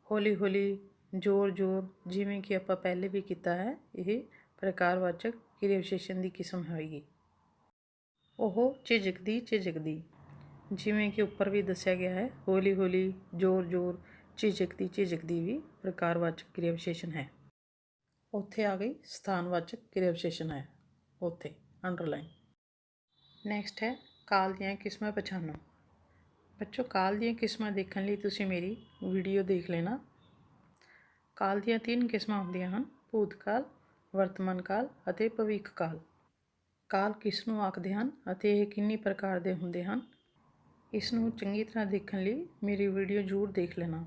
ਹੌਲੀ ਹੌਲੀ, ਜ਼ੋਰ ਜ਼ੋਰ, ਜਿਵੇਂ ਕਿ ਆਪਾਂ ਪਹਿਲੇ ਵੀ ਕੀਤਾ ਹੈ, ਇਹ ਪ੍ਰਕਾਰਵਾਚਕ ਕਿਰਿਆ ਵਿਸ਼ੇਸ਼ਣ ਦੀ ਕਿਸਮ ਹੋਏਗੀ। ਉਹ ਝਿਜਕਦੀ ਝਿਜਕਦੀ, ਜਿਵੇਂ ਕਿ ਉੱਪਰ ਵੀ ਦੱਸਿਆ ਗਿਆ ਹੈ, ਹੌਲੀ ਹੌਲੀ, ਜ਼ੋਰ ਜ਼ੋਰ, ਝਿਜਕਦੀ ਝਿਜਕਦੀ ਵੀ ਪ੍ਰਕਾਰਵਾਚਕ ਕਿਰਿਆ ਵਿਸ਼ੇਸ਼ਣ ਹੈ। ਉੱਥੇ ਆ ਗਈ ਸਥਾਨਵਾਚਕ ਕਿਰਿਆ ਵਿਸ਼ੇਸ਼ਣ ਹੈ, ਉੱਥੇ ਅੰਡਰਲਾਈਨ। ਨੈਕਸਟ ਹੈ ਕਾਲ ਦੀਆਂ ਕਿਸਮਾਂ ਪਛਾਣੋ। ਬੱਚੋ, ਕਾਲ ਦੀਆਂ ਕਿਸਮਾਂ ਦੇਖਣ ਲਈ ਤੁਸੀਂ ਮੇਰੀ ਵੀਡੀਓ ਦੇਖ ਲੈਣਾ। ਕਾਲ ਦੀਆਂ 3 ਕਿਸਮਾਂ ਹੁੰਦੀਆਂ ਹਨ, ਭੂਤਕਾਲ, ਵਰਤਮਾਨ ਕਾਲ ਅਤੇ ਭਵਿੱਖ ਕਾਲ। ਕਾਲ ਕਿਸ ਨੂੰ ਆਖਦੇ ਹਨ ਅਤੇ ਇਹ ਕਿੰਨੀ ਪ੍ਰਕਾਰ ਦੇ ਹੁੰਦੇ ਹਨ, ਇਸ ਨੂੰ ਚੰਗੀ ਤਰ੍ਹਾਂ ਦੇਖਣ ਲਈ ਮੇਰੀ ਵੀਡੀਓ ਜ਼ਰੂਰ ਦੇਖ ਲੈਣਾ।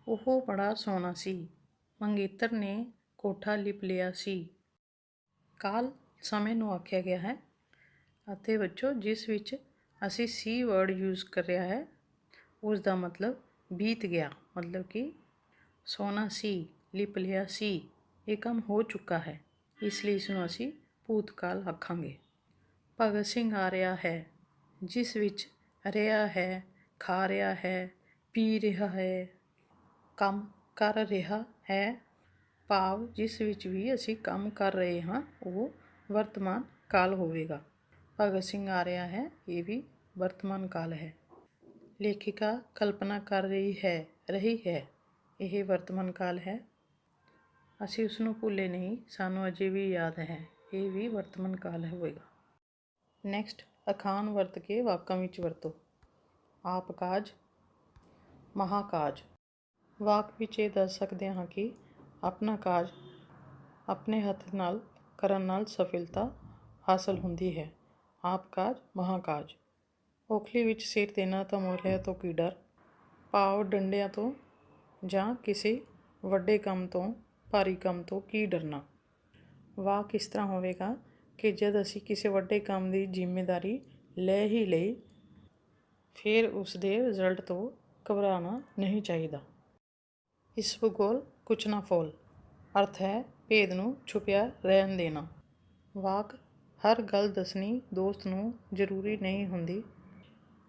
ਉਹ ਬੜਾ ਸੋਹਣਾ ਸੀ, ਮੰਗੇਤਰ ਨੇ ਕੋਠਾ ਲਿਪ ਲਿਆ ਸੀ। ਕਾਲ ਸਮੇਂ ਨੂੰ ਆਖਿਆ ਗਿਆ ਹੈ ਅਤੇ ਬੱਚੋ ਜਿਸ ਵਿੱਚ ਅਸੀਂ ਸੀ ਵਰਡ ਯੂਜ਼ ਕਰ ਰਿਹਾ ਹੈ ਉਸ ਦਾ ਮਤਲਬ ਬੀਤ ਗਿਆ, ਮਤਲਬ ਕਿ ਸੋਹਣਾ ਸੀ, ਲਿਪ ਲਿਆ ਸੀ, ਇਹ ਕੰਮ ਹੋ ਚੁੱਕਾ ਹੈ, ਇਸ ਲਈ ਇਸ ਨੂੰ ਅਸੀਂ ਭੂਤਕਾਲ ਆਖਾਂਗੇ। ਭਗਤ ਸਿੰਘ ਆ ਰਿਹਾ ਹੈ, ਜਿਸ ਵਿੱਚ ਰਿਹਾ ਹੈ, ਖਾ ਰਿਹਾ ਹੈ, ਪੀ ਰਿਹਾ ਹੈ, ਕੰਮ ਕਰ ਰਿਹਾ ਹੈ, ਭਾਵ ਜਿਸ ਵਿੱਚ ਵੀ ਅਸੀਂ ਕੰਮ ਕਰ ਰਹੇ ਹਾਂ ਉਹ ਵਰਤਮਾਨ ਕਾਲ ਹੋਵੇਗਾ। ਭਗਤ ਸਿੰਘ ਆ ਰਿਹਾ ਹੈ, ਇਹ ਵੀ ਵਰਤਮਾਨ ਕਾਲ ਹੈ। ਲੇਖਿਕਾ ਕਲਪਨਾ ਕਰ ਰਹੀ ਹੈ, ਇਹ ਵਰਤਮਾਨ ਕਾਲ ਹੈ। ਅਸੀਂ ਉਸ ਨੂੰ ਭੁੱਲੇ ਨਹੀਂ, ਸਾਨੂੰ ਅਜੇ ਵੀ ਯਾਦ ਹੈ। ਇਹ ਵੀ ਵਰਤਮਾਨ ਕਾਲ ਹੋਵੇਗਾ। ਨੈਕਸਟ, ਅਖਾਣ ਵਰਤ ਕੇ ਵਾਕਾਂ ਵਿੱਚ ਵਰਤੋ। ਆਪ ਕਾਜ, ਮਹਾਕਾਜ। ਵਾਕ ਵਿੱਚ ਇਹ ਦੱਸ ਸਕਦੇ ਹਾਂ ਕਿ ਆਪਣਾ ਕਾਜ ਆਪਣੇ ਹੱਥ ਨਾਲ ਕਰਨ ਨਾਲ ਸਫਲਤਾ ਹਾਸਲ ਹੁੰਦੀ ਹੈ। ਆਪ ਕਾਜ, ਮਹਾਕਾਜ। ਔਖਲੀ ਵਿੱਚ ਸਿਰ ਦੇਣਾ ਤਾਂ ਮੋਰਿਆਂ ਤੋਂ ਕੀ ਡਰ, ਭਾਵ ਡੰਡਿਆਂ ਤੋਂ ਜਾਂ ਕਿਸੇ ਵੱਡੇ ਕੰਮ ਤੋਂ, ਭਾਰੀ ਕੰਮ ਤੋਂ ਕੀ ਡਰਨਾ। ਵਾਕ ਇਸ ਤਰ੍ਹਾਂ ਹੋਵੇਗਾ ਕਿ ਜਦ ਅਸੀਂ ਕਿਸੇ ਵੱਡੇ ਕੰਮ ਦੀ ਜ਼ਿੰਮੇਵਾਰੀ ਲੈ ਹੀ ਲਈ, ਫਿਰ ਉਸ ਦੇ ਰਿਜ਼ਲਟ ਤੋਂ ਘਬਰਾਉਣਾ ਨਹੀਂ ਚਾਹੀਦਾ। ਇਸ ਭੂਗੋਲ ਕੁਛ ਨਾ ਫੋਲ। ਅਰਥ ਹੈ ਭੇਦ ਨੂੰ ਛੁਪਿਆ ਰਹਿਣ ਦੇਣਾ। ਵਾਕ ਹਰ ਗੱਲ ਦੱਸਣੀ ਦੋਸਤ ਨੂੰ ਜ਼ਰੂਰੀ ਨਹੀਂ ਹੁੰਦੀ,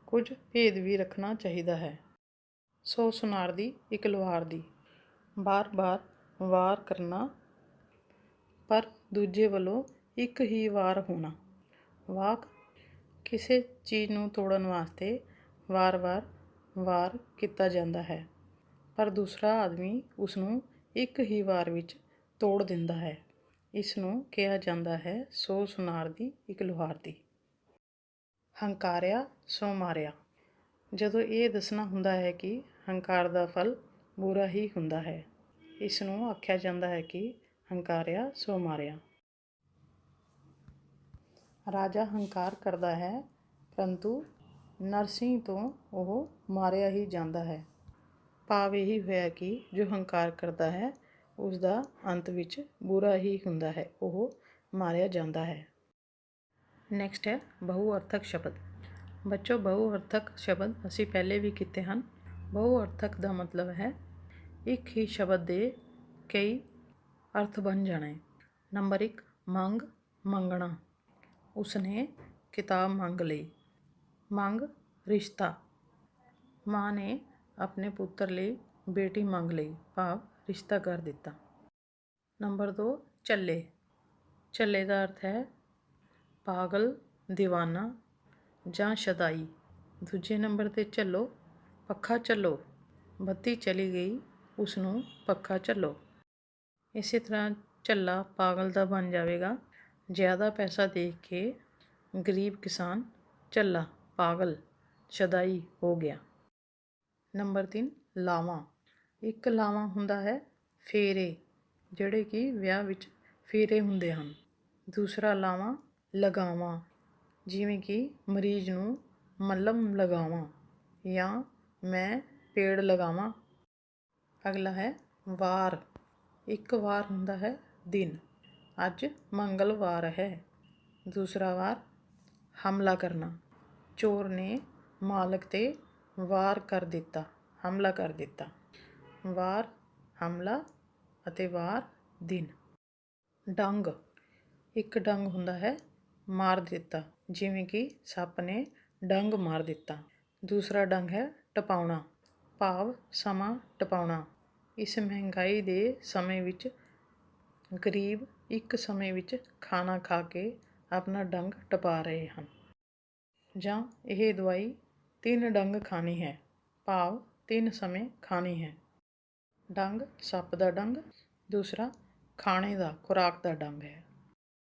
ਕੁਝ ਭੇਦ ਵੀ ਰੱਖਣਾ ਚਾਹੀਦਾ ਹੈ। 100 ਸੁਨਾਰ ਦੀ ਇੱਕ ਲੁਹਾਰ ਦੀ। ਬਾਰ-ਬਾਰ ਵਾਰ ਕਰਨਾ ਪਰ ਦੂਜੇ ਵੱਲੋਂ ਇੱਕ ਹੀ ਵਾਰ ਹੋਣਾ। ਵਾਕ ਕਿਸੇ ਚੀਜ਼ ਨੂੰ ਤੋੜਨ ਵਾਸਤੇ ਵਾਰ-ਵਾਰ ਵਾਰ ਕੀਤਾ ਜਾਂਦਾ ਹੈ, ਪਰ ਦੂਸਰਾ ਆਦਮੀ ਉਸ ਨੂੰ ਇੱਕ ਹੀ ਵਾਰ ਵਿੱਚ ਤੋੜ ਦਿੰਦਾ ਹੈ। ਇਸ ਨੂੰ ਕਿਹਾ ਜਾਂਦਾ ਹੈ 100 ਸੁਨਾਰ ਦੀ ਇੱਕ ਲੁਹਾਰ ਦੀ। ਹੰਕਾਰਿਆ ਸੋ ਮਾਰਿਆ। ਜਦੋਂ ਇਹ ਦੱਸਣਾ ਹੁੰਦਾ ਹੈ ਕਿ ਹੰਕਾਰ ਦਾ ਫਲ ਬੁਰਾ ਹੀ ਹੁੰਦਾ ਹੈ, ਇਸ ਨੂੰ ਆਖਿਆ ਜਾਂਦਾ ਹੈ ਕਿ ਹੰਕਾਰਿਆ ਸੋ ਮਾਰਿਆ। ਰਾਜਾ ਹੰਕਾਰ ਕਰਦਾ ਹੈ, ਪਰੰਤੂ ਨਰਸਿੰਘ ਤੋਂ ਉਹ ਮਾਰਿਆ ਹੀ ਜਾਂਦਾ ਹੈ। ਭਾਵ ਇਹੀ ਹੋਇਆ ਕਿ ਜੋ ਹੰਕਾਰ ਕਰਦਾ ਹੈ ਉਸ ਦਾ ਅੰਤ ਵਿੱਚ ਬੁਰਾ ਹੀ ਹੁੰਦਾ ਹੈ, ਉਹ ਮਾਰਿਆ ਜਾਂਦਾ ਹੈ। ਨੈਕਸਟ ਹੈ ਬਹੁਅਰਥਕ ਸ਼ਬਦ। ਬੱਚੋ, ਬਹੁਅਰਥਕ ਸ਼ਬਦ ਅਸੀਂ ਪਹਿਲੇ ਵੀ ਕੀਤੇ ਹਨ। ਬਹੁਅਰਥਕ ਦਾ ਮਤਲਬ ਹੈ ਇੱਕ ਹੀ ਸ਼ਬਦ ਦੇ ਕਈ ਅਰਥ ਬਣ ਜਾਣੇ। ਨੰਬਰ 1, ਮੰਗ, ਮੰਗਣਾ। ਉਸਨੇ ਕਿਤਾਬ ਮੰਗ ਲਈ। ਮੰਗ, ਰਿਸ਼ਤਾ। ਮਾਂ ਨੇ ਆਪਣੇ ਪੁੱਤਰ ਲਈ ਬੇਟੀ ਮੰਗ ਲਈ, ਭਾਵ ਰਿਸ਼ਤਾ ਕਰ ਦਿੱਤਾ। ਨੰਬਰ 2, ਝੱਲੇ। ਝੱਲੇ ਦਾ ਅਰਥ ਹੈ ਪਾਗਲ, ਦੀਵਾਨਾ ਜਾਂ ਸ਼ਦਾਈ। ਦੂਜੇ ਨੰਬਰ 'ਤੇ ਝੱਲੋ, ਪੱਖਾ ਝੱਲੋ। ਬੱਤੀ ਚਲੀ ਗਈ, ਉਸ ਨੂੰ ਪੱਖਾ ਝੱਲੋ। ਇਸੇ ਤਰ੍ਹਾਂ ਝੱਲਾ ਪਾਗਲ ਦਾ ਬਣ ਜਾਵੇਗਾ। ਜ਼ਿਆਦਾ ਪੈਸਾ ਦੇਖ ਕੇ ਗਰੀਬ ਕਿਸਾਨ ਝੱਲਾ, ਪਾਗਲ, ਸ਼ਦਾਈ ਹੋ ਗਿਆ। ਨੰਬਰ 3, ਲਾਵਾਂ। ਇੱਕ ਲਾਵਾਂ ਹੁੰਦਾ ਹੈ ਫੇਰੇ, ਜਿਹੜੇ ਕਿ ਵਿਆਹ ਵਿੱਚ ਫੇਰੇ ਹੁੰਦੇ ਹਨ। ਦੂਸਰਾ ਲਾਵਾਂ ਲਗਾਵਾਂ, ਜਿਵੇਂ ਕਿ ਮਰੀਜ਼ ਨੂੰ ਮੱਲਮ ਲਗਾਵਾਂ ਜਾਂ ਮੈਂ ਪੇੜ ਲਗਾਵਾਂ। ਅਗਲਾ ਹੈ ਵਾਰ। ਇੱਕ ਵਾਰ ਹੁੰਦਾ ਹੈ ਦਿਨ, ਅੱਜ ਮੰਗਲਵਾਰ ਹੈ। ਦੂਸਰਾ ਵਾਰ ਹਮਲਾ ਕਰਨਾ, ਚੋਰ ਨੇ ਮਾਲਕ 'ਤੇ ਵਾਰ ਕਰ ਦਿੱਤਾ, ਹਮਲਾ ਕਰ ਦਿੱਤਾ। ਵਾਰ, ਹਮਲਾ ਅਤੇ ਵਾਰ, ਦਿਨ। ਡੰਗ। ਇੱਕ ਡੰਗ ਹੁੰਦਾ ਹੈ ਮਾਰ ਦਿੱਤਾ, ਜਿਵੇਂ ਕਿ ਸੱਪ ਨੇ ਡੰਗ ਮਾਰ ਦਿੱਤਾ। ਦੂਸਰਾ ਡੰਗ ਹੈ ਟਪਾਉਣਾ, ਭਾਵ ਸਮਾਂ ਟਪਾਉਣਾ। ਇਸ ਮਹਿੰਗਾਈ ਦੇ ਸਮੇਂ ਵਿੱਚ ਗਰੀਬ ਇੱਕ ਸਮੇਂ ਵਿੱਚ ਖਾਣਾ ਖਾ ਕੇ ਆਪਣਾ ਡੰਗ ਟਪਾ ਰਹੇ ਹਨ। ਜਾਂ ਇਹ ਦਵਾਈ 3 ਡੰਗ ਖਾਣੀ ਹੈ, ਭਾਵ 3 ਸਮੇਂ ਖਾਣੀ ਹੈ। ਡੰਗ, ਸੱਪ ਦਾ ਡੰਗ। ਦੂਸਰਾ ਖਾਣੇ ਦਾ, ਖੁਰਾਕ ਦਾ ਡੰਗ ਹੈ।